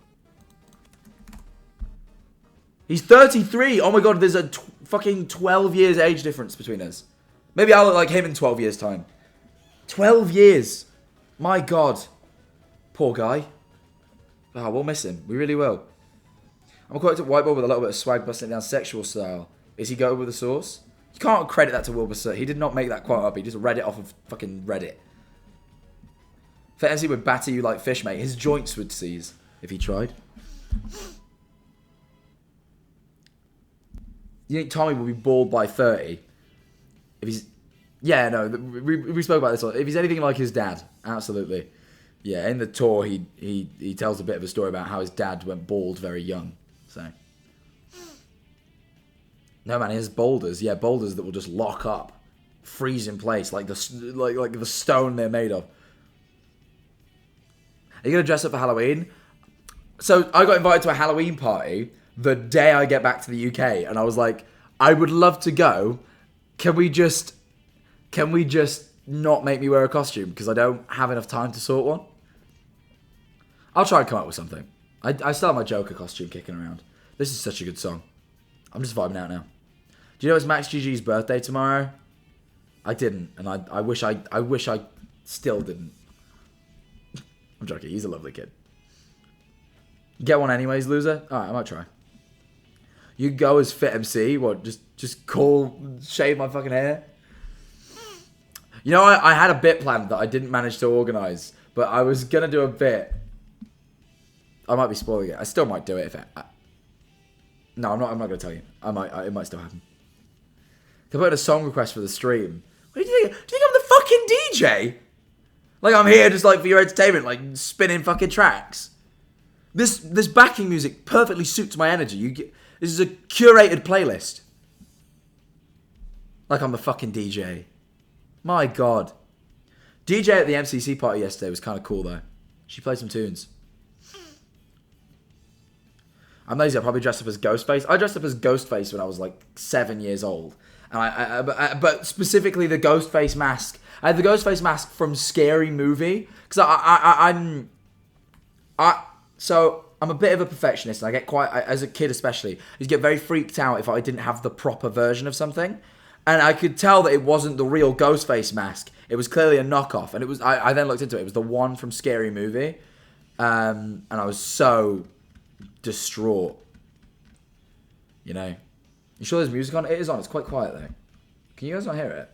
He's 33. Oh my god, there's a fucking 12 years age difference between us. Maybe I'll look like him in 12 years' time. 12 years. My god. Poor guy. Oh, we'll miss him. We really will. I'm quite at whiteboard with a little bit of swag busting it down sexual style. Is he go with the source? You can't credit that to Wilbur. He did not make that quote up. He just read it off of fucking Reddit. Fantasy would batter you like fish, mate. His joints would seize if he tried. You think Tommy will be bald by 30? If he's... Yeah, no, we spoke about this. If he's anything like his dad, absolutely. Yeah, in the tour, he tells a bit of a story about how his dad went bald very young. So... No, man, he has boulders. Yeah, boulders that will just lock up. Freeze in place, like the stone they're made of. Are you going to dress up for Halloween? So, I got invited to a Halloween party the day I get back to the UK. And I was like, I would love to go. Can we just not make me wear a costume? Because I don't have enough time to sort one. I'll try and come up with something. I still have my Joker costume kicking around. This is such a good song. I'm just vibing out now. Do you know it's Max GG's birthday tomorrow? I didn't, and I wish I still didn't. I'm joking. He's a lovely kid. Get one anyways, loser. All right, I might try. You go as Fit MC. What? Just shave my fucking hair. You know, I had a bit planned that I didn't manage to organise, but I was gonna do a bit. I might be spoiling it. I still might do it if no, I'm not gonna tell you. It might still happen. Can I put in a song request for the stream? What do you think? Do you think I'm the fucking DJ? Like I'm here just like for your entertainment, like spinning fucking tracks. This backing music perfectly suits my energy. This is a curated playlist. Like I'm the fucking DJ. My god. DJ at the MCC party yesterday was kind of cool though. She played some tunes. I'm lazy. I probably dressed up as Ghostface. I dressed up as Ghostface when I was like 7 years old, and but specifically the Ghostface mask. I had the Ghostface mask from Scary Movie because I'm a bit of a perfectionist. And I get quite as a kid especially. I used to get very freaked out if I didn't have the proper version of something, and I could tell that it wasn't the real Ghostface mask. It was clearly a knockoff, and it was. I then looked into it. It was the one from Scary Movie, and I was so distraught. You know. You sure there's music on? It is on. It's quite quiet though. Can you guys not hear it?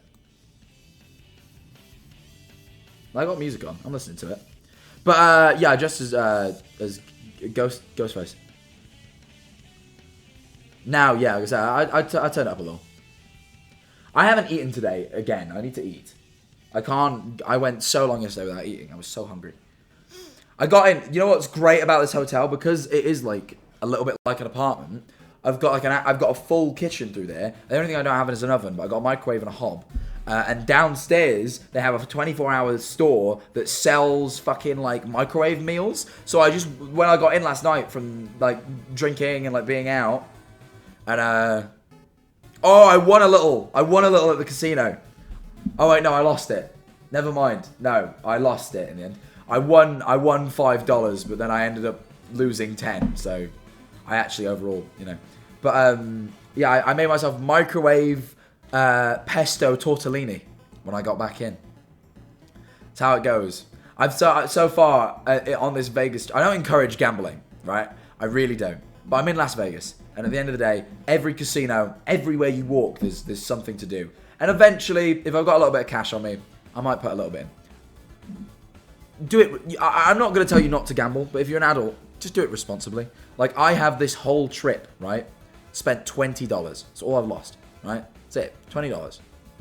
I got music on. I'm listening to it. But yeah, just as Ghostface. Now, yeah, like I said, I turned it up a little. I haven't eaten today. Again, I need to eat. I can't. I went so long yesterday without eating. I was so hungry. I got in. You know what's great about this hotel? Because it is like a little bit like an apartment. I've got like I've got a full kitchen through there. The only thing I don't have is an oven, but I got a microwave and a hob. And downstairs they have a 24-hour store that sells fucking like microwave meals. So I just when I got in last night from like drinking and like being out, and oh, I won a little at the casino. Oh wait, no, I lost it. Never mind. No, I lost it in the end. I won $5, but then I ended up losing 10. So I actually overall, you know. But yeah, I made myself microwave pesto tortellini when I got back in. That's how it goes. I've so far on this Vegas. I don't encourage gambling, right? I really don't. But I'm in Las Vegas, and at the end of the day, every casino, everywhere you walk, there's something to do. And eventually, if I've got a little bit of cash on me, I might put a little bit in. Do it. I'm not going to tell you not to gamble, but if you're an adult, just do it responsibly. Like, I have this whole trip, right? Spent $20. That's all I've lost, right? That's it. $20.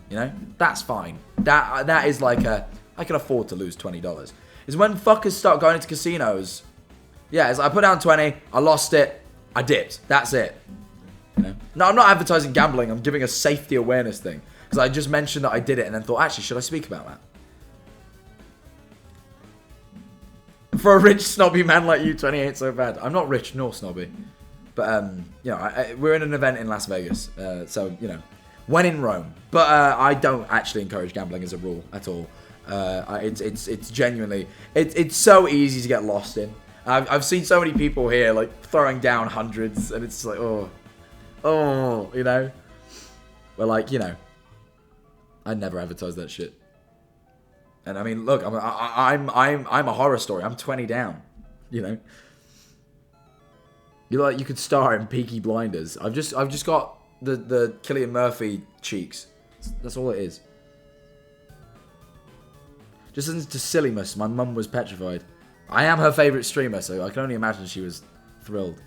You know? That's fine. That is like I can afford to lose $20. Is when fuckers start going into casinos. Yeah, it's like I put down 20, I lost it, I dipped. That's it. You know? No, I'm not advertising gambling. I'm giving a safety awareness thing. Because I just mentioned that I did it and then thought, actually, should I speak about that? For a rich, snobby man like you, 20 ain't so bad. I'm not rich nor snobby. But, you know, we're in an event in Las Vegas. So, you know, when in Rome. But I don't actually encourage gambling as a rule at all. It's genuinely... It's so easy to get lost in. I've seen so many people here, like, throwing down hundreds. And it's like, oh, you know. But, like, you know. I'd never advertise that shit. And I mean, look, I'm a horror story. I'm 20 down, you know. You could star in Peaky Blinders. I've just got the Cillian Murphy cheeks. That's all it is. Just listen to Sillymus. My mum was petrified. I am her favourite streamer, so I can only imagine she was thrilled.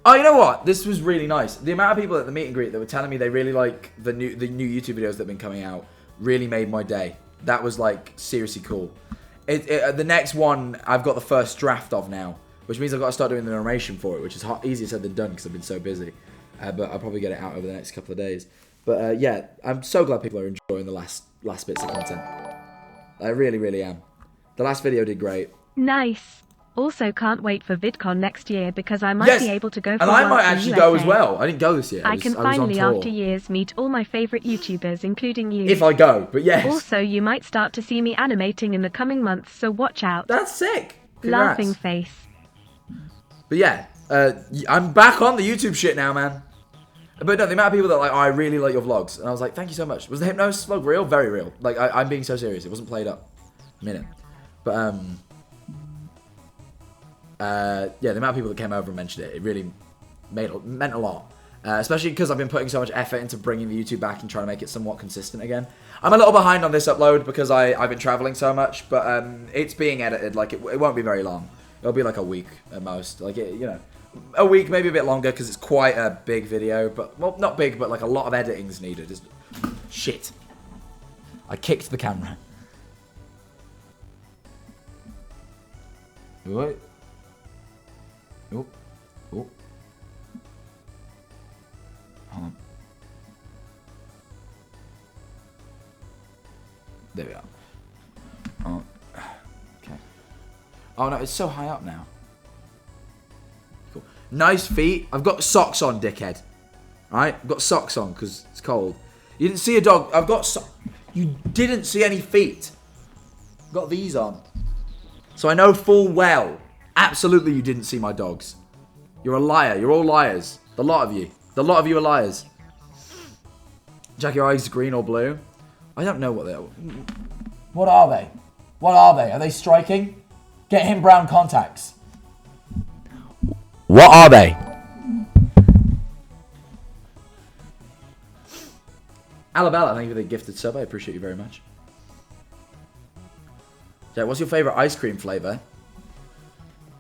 Oh, you know what? This was really nice. The amount of people at the meet and greet that were telling me they really like the new YouTube videos that have been coming out really made my day. That was like seriously cool. The next one I've got the first draft of now, which means I've got to start doing the narration for it, which is easier said than done because I've been so busy. But I'll probably get it out over the next couple of days. But yeah, I'm so glad people are enjoying the last bits of content. I really, really am. The last video did great. Nice. Also can't wait for VidCon next year because I might be able to go for and I might actually go as well. I didn't go this year. I can finally, after years, meet all my favourite YouTubers, including you. If I go, but yes. Also, you might start to see me animating in the coming months, so watch out. That's sick. Congrats. Laughing face. But yeah, I'm back on the YouTube shit now, man. But no, the amount of people that like, oh, I really like your vlogs. And I was like, thank you so much. Was the hypnosis vlog real? Very real. Like, I'm being so serious. It wasn't played up. A minute. But, yeah, the amount of people that came over and mentioned it really meant a lot. Especially because I've been putting so much effort into bringing the YouTube back and trying to make it somewhat consistent again. I'm a little behind on this upload because I've been traveling so much, but it's being edited. Like, it won't be very long. It'll be like a week at most. Like, you know, a week, maybe a bit longer because it's quite a big video. But, well, not big, but like a lot of editing's needed. Shit. I kicked the camera. What? Oh. Oh. Hold on. There we are. Oh. Okay. Oh no, it's so high up now. Cool. Nice feet. I've got socks on, dickhead. Right? I've got socks on because it's cold. You didn't see a dog. I've got You didn't see any feet. I've got these on. So I know full well, absolutely you didn't see my dogs. You're a liar. You're all liars. The lot of you. The lot of you are liars. Jack, your eyes green or blue? I don't know what they are. What are they? What are they? Are they striking? Get him brown contacts. What are they? Alabella, thank you for the gifted sub. I appreciate you very much. Jack, what's your favourite ice cream flavour?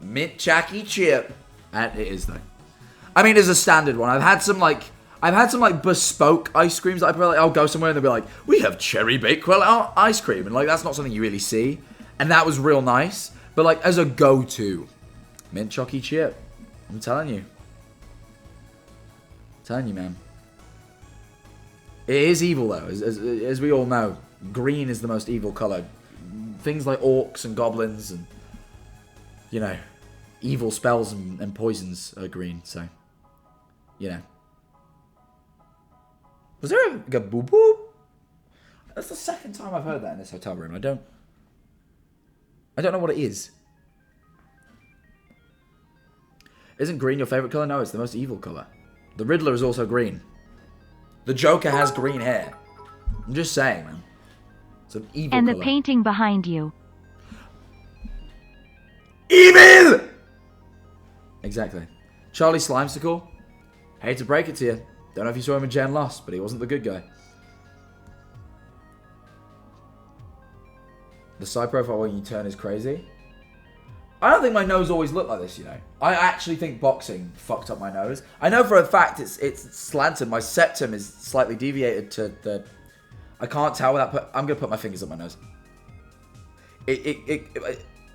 Mint Jackie chip. And it is though. I mean, it's a standard one. I've had some bespoke ice creams that I probably, I'll go somewhere and they'll be like, we have cherry Bakewell ice cream. And like, that's not something you really see. And that was real nice. But like, as a go-to, mint chocky chip. I'm telling you. Man. It is evil though, as we all know. Green is the most evil color. Things like orcs and goblins and, you know, evil spells and poisons are green. So, you know. Was there a boop boop? That's the second time I've heard that in this hotel room. I don't know what it is. Isn't green your favorite color? No, it's the most evil color. The Riddler is also green. The Joker has green hair. I'm just saying, man. It's an evil And color. the painting behind you. Evil! Exactly. Charlie Slimesicle. Hate to break it to you. Don't know if you saw him in Gen Lost, but he wasn't the good guy. The side profile when you turn is crazy. I don't think my nose always looked like this, you know. I actually think boxing fucked up my nose. I know for a fact it's slanted. My septum is slightly deviated to the... I can't tell without... I'm going to put my fingers up my nose.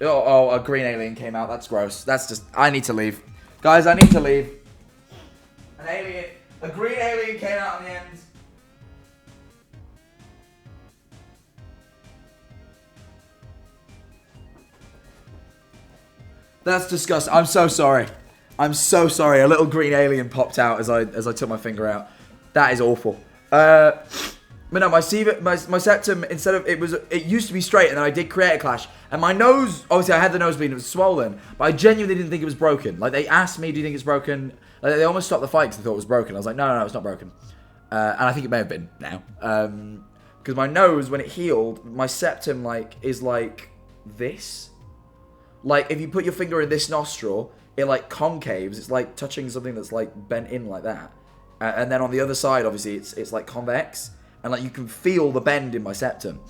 Oh, a green alien came out. That's gross. That's just... I need to leave. Guys, I need to leave. A green alien came out in the end. That's disgusting. I'm so sorry. I'm so sorry. A little green alien popped out as I took my finger out. That is awful. But no, my septum, instead of it used to be straight, and then I did create a clash. And my nose, obviously I had the nosebleed, it was swollen, but I genuinely didn't think it was broken. Like, they asked me, do you think it's broken? Like, they almost stopped the fight because they thought it was broken. I was like, no, it's not broken. And I think it may have been now. Because my nose, when it healed, my septum, like, is like this. Like, if you put your finger in this nostril, it, like, concaves. It's like touching something that's, like, bent in like that. And then on the other side, obviously, it's like, convex. And, like, you can feel the bend in my septum.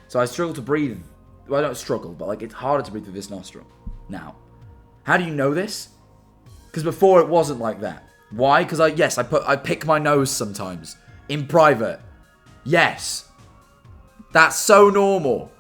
So I struggle to breathe. Well, I don't struggle, but, like, it's harder to breathe through this nostril now. How do you know this? Because before it wasn't like that. Why? Because I pick my nose sometimes. In private. Yes. That's so normal.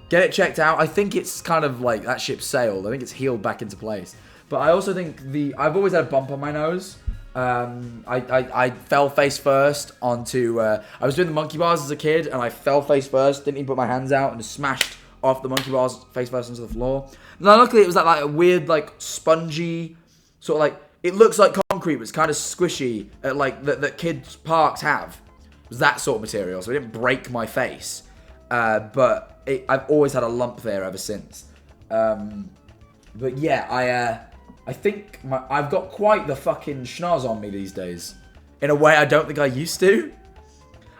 Get it checked out. I think it's kind of like that ship sailed. I think it's healed back into place. But I also think I've always had a bump on my nose. I fell face first onto... I was doing the monkey bars as a kid, and I fell face first, didn't even put my hands out, and just smashed off the monkey bars face first onto the floor. Now, luckily, it was like a weird, like, spongy, sort of like... It looks like concrete, but it's kind of squishy, that kids' parks have. It was that sort of material, so it didn't break my face. But I've always had a lump there ever since. But yeah, I think I've got quite the fucking schnoz on me these days. In a way I don't think I used to.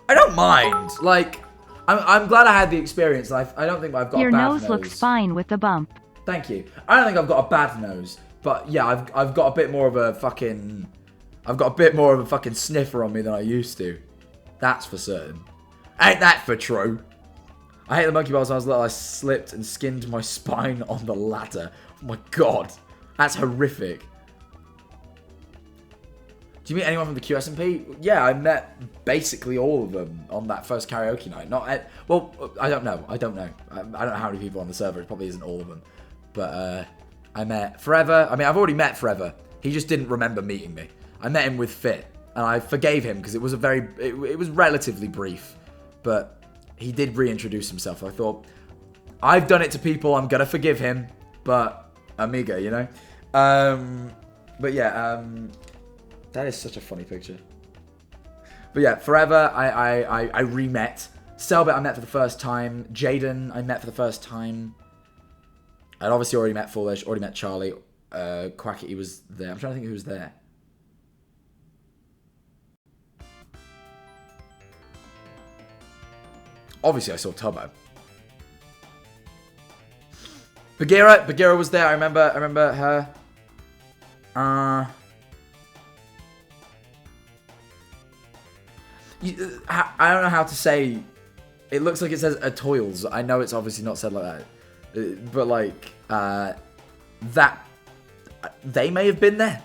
I don't mind. Like, I'm glad I had the experience. I don't think I've got Your a bad nose looks fine with the bump. Thank you. I don't think I've got a bad nose. But yeah, I've got a bit more of a fucking... I've got a bit more of a fucking sniffer on me than I used to. That's for certain. Ain't that for true? I hate the monkey bars when I was little. I slipped and skinned my spine on the ladder. Oh my god. That's horrific. Do you meet anyone from the QSMP? Yeah, I met basically all of them on that first karaoke night. Well, I don't know. I don't know how many people on the server. It probably isn't all of them. But I met Forever. I mean, I've already met Forever. He just didn't remember meeting me. I met him with Fit. And I forgave him because it was it was relatively brief. But he did reintroduce himself. I thought, I've done it to people. I'm going to forgive him. But, amiga, you know? But yeah, that is such a funny picture. But yeah, Forever, I re-met. Selbit, I met for the first time. Jaden, I met for the first time. I'd obviously already met Foolish, already met Charlie. Quacky, he was there. I'm trying to think who was there. Obviously, I saw Tubbo. Bagheera was there. I remember her. I don't know how to say. It looks like it says Atoils. I know it's obviously not said like that, but like that. They may have been there.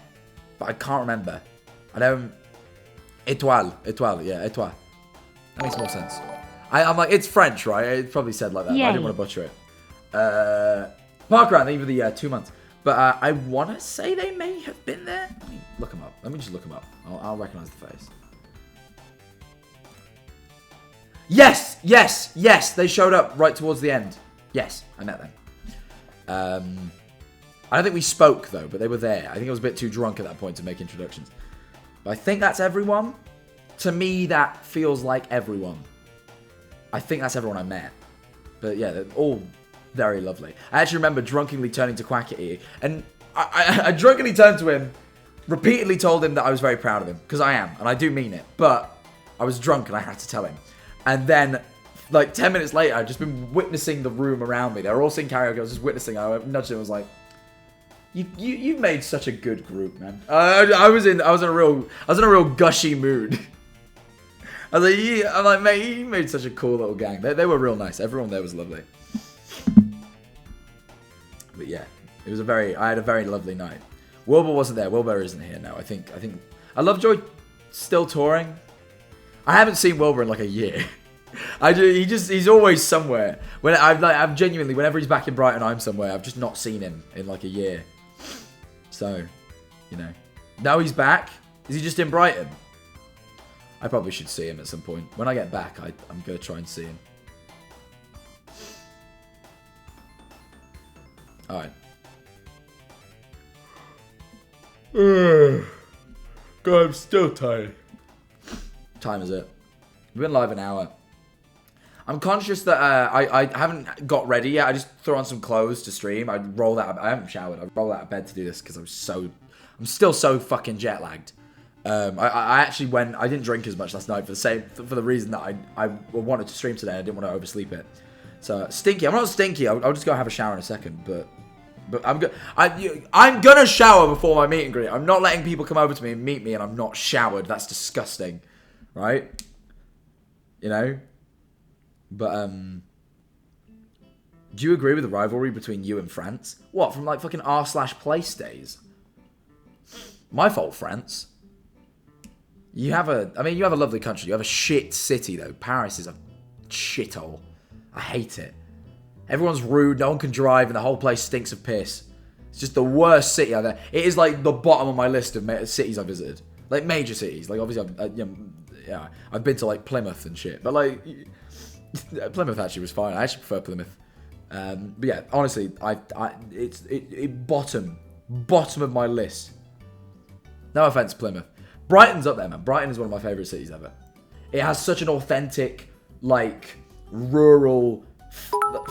but I can't remember. I don't... Étoile, yeah, étoile. That makes more sense. I'm like, it's French, right? It's probably said like that, but I didn't want to butcher it. Park around, even the 2 months. But I want to say they may have been there. Let me look them up. Let me just look them up. I'll recognize the face. Yes, they showed up right towards the end. Yes, I met them. I don't think we spoke, though, but they were there. I think I was a bit too drunk at that point to make introductions. But I think that's everyone. To me, that feels like everyone. I think that's everyone I met. But yeah, they're all very lovely. I actually remember drunkenly turning to Quackity, and I drunkenly turned to him, repeatedly told him that I was very proud of him, because I am, and I do mean it, but I was drunk and I had to tell him. And then, like, 10 minutes later, I'd just been witnessing the room around me. They were all singing karaoke, I was just witnessing. I nudged him and was like, you've made such a good group, man. I was in a real gushy mood. I was like, mate, you made such a cool little gang. They were real nice. Everyone there was lovely. But yeah, I had a very lovely night. Wilbur wasn't there. Wilbur isn't here now. I think I Lovejoy still touring. I haven't seen Wilbur in like a year. He's always somewhere. I've genuinely, whenever he's back in Brighton, I'm somewhere. I've just not seen him in like a year. So, you know, now he's back. Is he just in Brighton? I probably should see him at some point. When I get back, I'm gonna try and see him. All right. God, I'm still tired. Time is it? We've been live an hour. I'm conscious that I haven't got ready yet. I just threw on some clothes to stream. I haven't showered. I rolled out of bed to do this because I'm still so fucking jet lagged. I actually I didn't drink as much last night for the reason that I wanted to stream today. I didn't want to oversleep it. So stinky. I'm not stinky. I'll just go have a shower in a second. But I'm gonna shower before my meet and greet. I'm not letting people come over to me and meet me and I'm not showered. That's disgusting, right? You know. But do you agree with the rivalry between you and France? What, from like fucking r/place days? My fault, France. You have a lovely country. You have a shit city though. Paris is a shithole. I hate it. Everyone's rude. No one can drive, and the whole place stinks of piss. It's just the worst city out there. It is like the bottom of my list of cities I visited, like major cities. Like obviously, I've been to like Plymouth and shit, but like Plymouth actually was fine. I actually prefer Plymouth. But yeah, honestly, it's bottom of my list. No offense, Plymouth. Brighton's up there, man. Brighton is one of my favourite cities ever. It has such an authentic, like, rural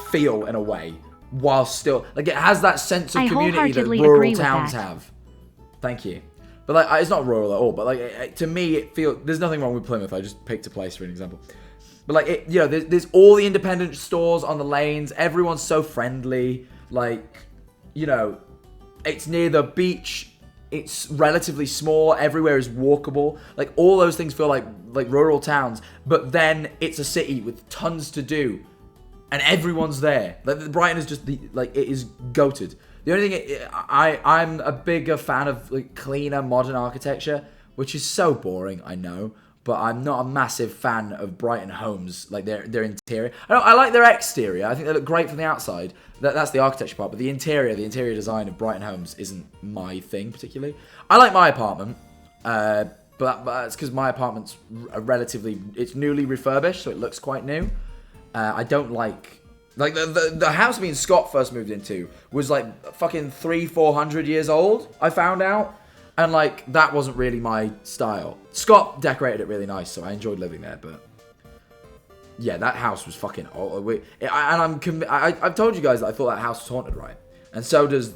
feel in a way, while still, like, it has that sense of community that rural towns have. Thank you. But like, it's not rural at all. But like, to me, it feels. There's nothing wrong with Plymouth. I just picked a place for an example. But like, there's all the independent stores on the lanes. Everyone's so friendly. Like, it's near the beach. It's relatively small. Everywhere is walkable. Like, all those things feel like rural towns. But then it's a city with tons to do, and everyone's there. Like, Brighton is just it is goated. The only thing I'm a bigger fan of like cleaner modern architecture, which is so boring, I know. But I'm not a massive fan of Brighton homes, like their interior. I like their exterior. I think they look great from the outside. That's the architecture part. But the interior design of Brighton homes isn't my thing particularly. I like my apartment, but it's because my apartment's it's newly refurbished, so it looks quite new. I don't like the house me and Scott first moved into was like fucking 300-400 years old. I found out. And, like, that wasn't really my style. Scott decorated it really nice, so I enjoyed living there, but... Yeah, that house was fucking... I've told you guys that I thought that house was haunted, right? And so does...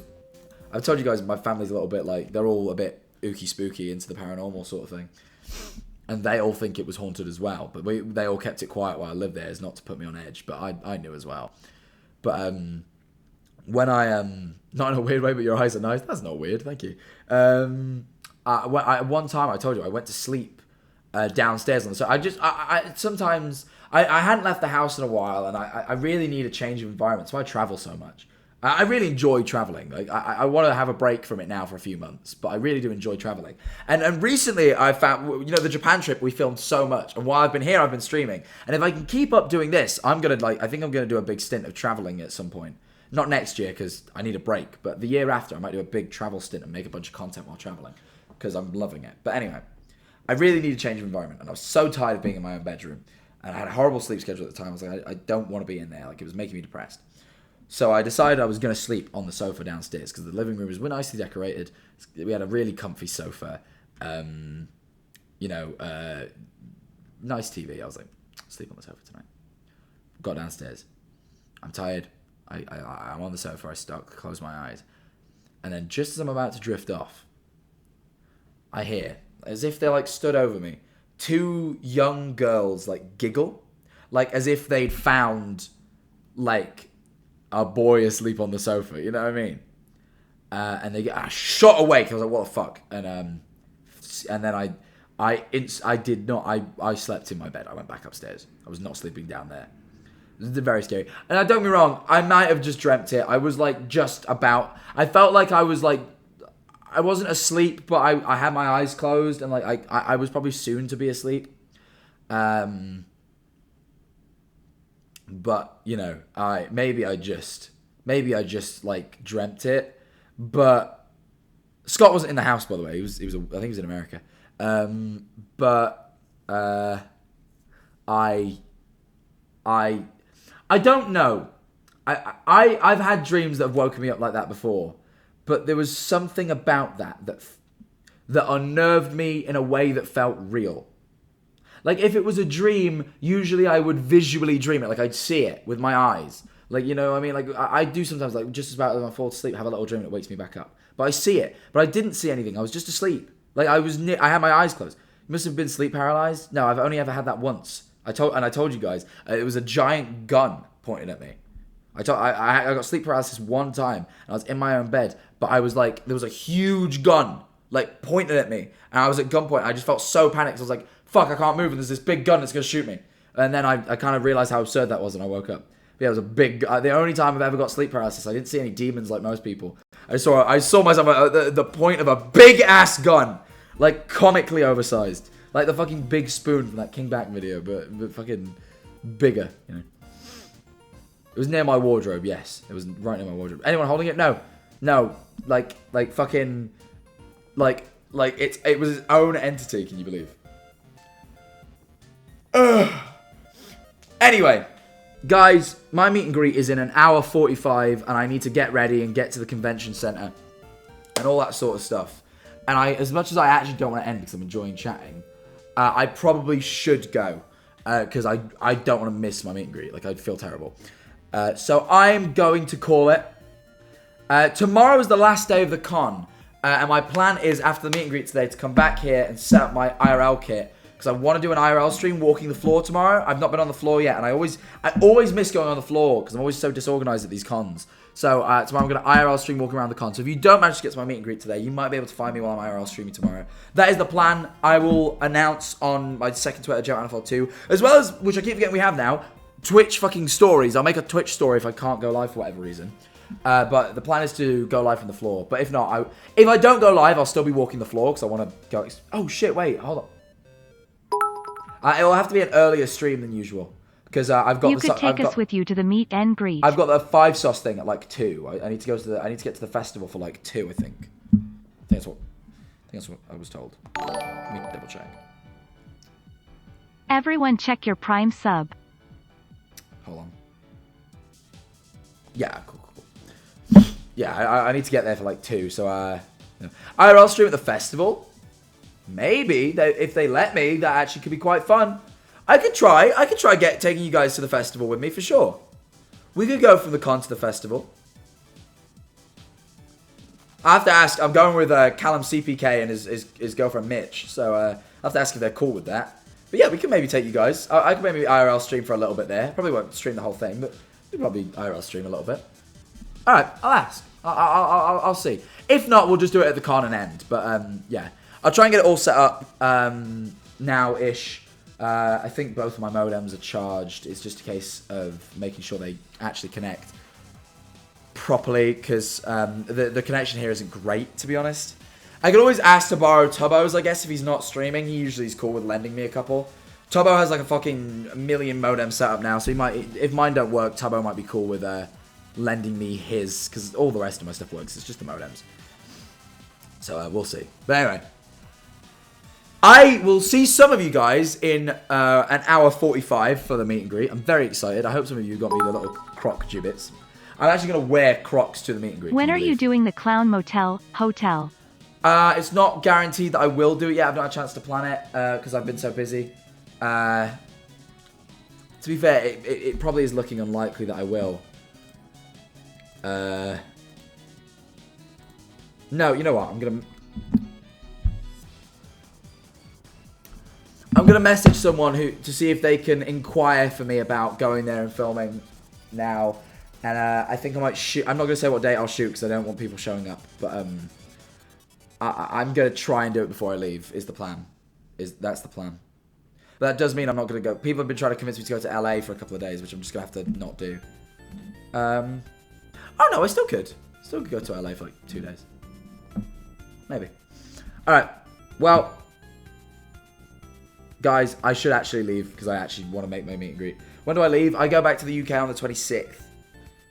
I've told you guys my family's a little bit, like... They're all a bit ooky spooky into the paranormal sort of thing. And they all think it was haunted as well. But they all kept it quiet while I lived there, as not to put me on edge. But I knew as well. But, when not in a weird way, but your eyes are nice. That's not weird, thank you. One time I told you I went to sleep downstairs on the. So sometimes I hadn't left the house in a while, and I really need a change of environment. So I travel so much. I really enjoy traveling. Like I want to have a break from it now for a few months, but I really do enjoy traveling. And recently I found, the Japan trip, we filmed so much. And while I've been here, I've been streaming. And if I can keep up doing this, I think I'm going to do a big stint of traveling at some point. Not next year, because I need a break. But the year after, I might do a big travel stint and make a bunch of content while traveling. Because I'm loving it. But anyway, I really need a change of environment. And I was so tired of being in my own bedroom. And I had a horrible sleep schedule at the time. I was like, I don't want to be in there. Like, it was making me depressed. So I decided I was going to sleep on the sofa downstairs because the living room was nicely decorated. We had a really comfy sofa. Nice TV. I was like, sleep on the sofa tonight. Got downstairs. I'm tired. I'm on the sofa. I start to close my eyes. And then just as I'm about to drift off, I hear, as if they like stood over me, two young girls like giggle. Like as if they'd found like a boy asleep on the sofa, you know what I mean? And they get shot awake. I was like, what the fuck? And then I slept in my bed. I went back upstairs. I was not sleeping down there. This is very scary. And don't get me wrong, I might have just dreamt it. I was like I felt like I was like, I wasn't asleep, but I had my eyes closed and like I was probably soon to be asleep. But maybe I just like dreamt it. But Scott wasn't in the house, by the way. I think he was in America. I don't know. I've had dreams that have woken me up like that before, but there was something about that unnerved me in a way that felt real. Like, if it was a dream, usually I would visually dream it. Like, I'd see it with my eyes. Like, you know what I mean? Like, I do sometimes, like, just about as I fall asleep, have a little dream that wakes me back up. But I see it. But I didn't see anything. I was just asleep. Like, I had my eyes closed. You must have been sleep paralyzed? No, I've only ever had that once. I told you guys, it was a giant gun pointing at me. I got sleep paralysis one time, and I was in my own bed, but I was like, there was a huge gun, like, pointing at me, and I was at gunpoint. I just felt so panicked. I was like, fuck, I can't move, and there's this big gun that's going to shoot me. And then I kind of realized how absurd that was, and I woke up. But yeah, it was a big, the only time I've ever got sleep paralysis. I didn't see any demons like most people. I saw myself at the point of a big-ass gun, like, comically oversized. Like the fucking big spoon from that King Back video, but fucking bigger, you know. It was near my wardrobe, yes. It was right near my wardrobe. Anyone holding it? No. Like fucking, like it was its own entity. Can you believe? Anyway, guys, my meet and greet is in 1:45, and I need to get ready and get to the convention center and all that sort of stuff. And as much as I actually don't want to end because I'm enjoying chatting, I probably should go because I don't want to miss my meet and greet. Like, I'd feel terrible. So I'm going to call it. Tomorrow is the last day of the con. And my plan is, after the meet and greet today, to come back here and set up my IRL kit. Because I want to do an IRL stream walking the floor tomorrow. I've not been on the floor yet. And I always miss going on the floor because I'm always so disorganized at these cons. So tomorrow I'm going to IRL stream walking around the con. So if you don't manage to get to my meet and greet today, you might be able to find me while I'm IRL streaming tomorrow. That is the plan. I will announce on my second Twitter, JoeAnafol2, as well as, which I keep forgetting we have now, Twitch fucking stories. I'll make a Twitch story if I can't go live for whatever reason. But the plan is to go live from the floor. But if not, if I don't go live, I'll still be walking the floor because I want to go. Oh shit! Wait, hold on. It will have to be an earlier stream than usual because I've got. You could take us with you to the meet and greet. I've got the 5 sauce thing at like 2. I need to go to I need to get to the festival for like 2. I think that's what I was told. Let me double check. Everyone, check your Prime sub. Hold on. Yeah, cool. Yeah, I need to get there for like 2, so IRL stream at the festival? Maybe, if they let me, that actually could be quite fun. I could try taking you guys to the festival with me, for sure. We could go from the con to the festival. I have to ask, I'm going with Callum CPK and his girlfriend Mitch, so I have to ask if they're cool with that. But yeah, we could maybe take you guys. I could maybe IRL stream for a little bit there. Probably won't stream the whole thing, but we'll probably IRL stream a little bit. Alright, I'll ask. I'll see. If not, we'll just do it at the con and end. But yeah, I'll try and get it all set up now-ish. I think both of my modems are charged. It's just a case of making sure they actually connect properly because the connection here isn't great, to be honest. I could always ask to borrow Tubbo's, I guess, if he's not streaming. He usually is cool with lending me a couple. Tubbo has like a fucking million modem set up now, so he might, if mine don't work, Tubbo might be cool with lending me his, because all the rest of my stuff works. It's just the modems. So we'll see. But anyway, I will see some of you guys in an hour 45 for the meet and greet. I'm very excited. I hope some of you got me the little croc gibbets. I'm actually going to wear crocs to the meet and greet. When are you doing the Clown Motel hotel? It's not guaranteed that I will do it yet. I've not had a chance to plan it because I've been so busy. To be fair, it probably is looking unlikely that I will. No, you know what? I'm gonna message someone to see if they can inquire for me about going there and filming now. And I think I might shoot. I'm not gonna say what date I'll shoot because I don't want people showing up. But I'm gonna try and do it before I leave. Is the plan? That's the plan. But that does mean I'm not gonna go. People have been trying to convince me to go to LA for a couple of days, which I'm just gonna have to not do. Oh no, I still could. Still could go to LA for like 2 days. Maybe. Alright. Well, guys, I should actually leave because I actually want to make my meet and greet. When do I leave? I go back to the UK on the 26th.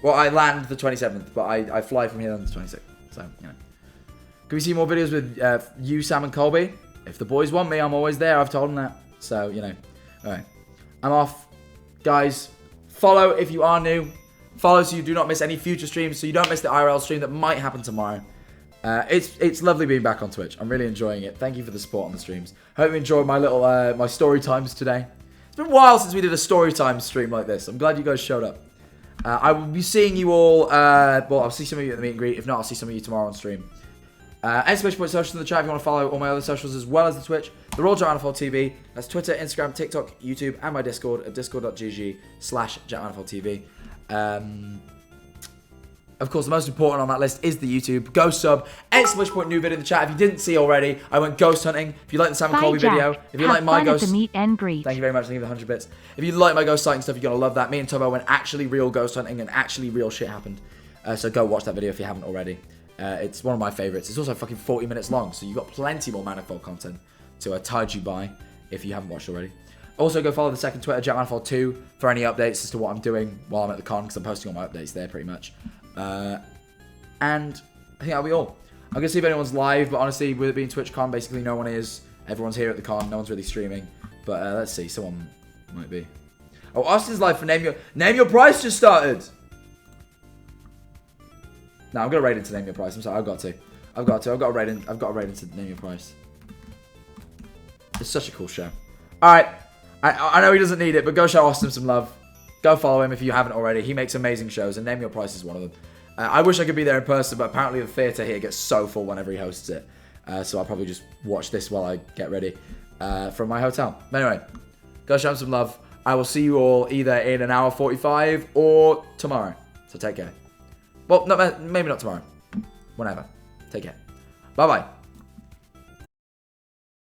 Well, I land the 27th, but I fly from here on the 26th. So, you know. Can we see more videos with you, Sam, and Colby? If the boys want me, I'm always there. I've told them that. So, you know. Alright. I'm off. Guys, follow if you are new. Follow so you do not miss any future streams, so you don't miss the IRL stream that might happen tomorrow. It's lovely being back on Twitch. I'm really enjoying it. Thank you for the support on the streams. Hope you enjoyed my little my story times today. It's been a while since we did a story time stream like this. I'm glad you guys showed up. I will be seeing you all. Well, I'll see some of you at the meet and greet. If not, I'll see some of you tomorrow on stream. Exclamation point socials in the chat if you want to follow all my other socials as well as the Twitch. The Royal JackManifold TV. That's Twitter, Instagram, TikTok, YouTube, and my Discord at discord.gg/JackManifoldTV. Of course, the most important on that list is the YouTube. Go sub, exclamation point new video in the chat. If you didn't see already, I went ghost hunting. If you like the Sam and Colby video, if you like my ghost, meet and greet. Thank you very much. Thank you for the 100 bits. If you like my ghost sighting stuff, you're gonna love that. Me and Tubbo went actually real ghost hunting and actually real shit happened. So go watch that video if you haven't already. It's one of my favorites. It's also fucking 40 minutes long, so you've got plenty more Manifold content to tide you by if you haven't watched already. Also, go follow the second Twitter, JackManifold2, for any updates as to what I'm doing while I'm at the con, because I'm posting all my updates there pretty much. And I think that'll be all. I'm going to see if anyone's live, but honestly, with it being TwitchCon, basically no one is. Everyone's here at the con, no one's really streaming. But let's see, someone might be. Oh, Austin's live for Name Your Price just started! No, I'm going to raid into Name Your Price. I'm sorry, I've got to raid into Name Your Price. It's such a cool show. Alright. I know he doesn't need it, but go show Austin some love. Go follow him if you haven't already. He makes amazing shows, and Name Your Price is one of them. I wish I could be there in person, but apparently the theatre here gets so full whenever he hosts it. So I'll probably just watch this while I get ready from my hotel. But anyway, go show him some love. I will see you all either in an hour 45 or tomorrow. So take care. Well, no, maybe not tomorrow. Whenever. Take care. Bye-bye.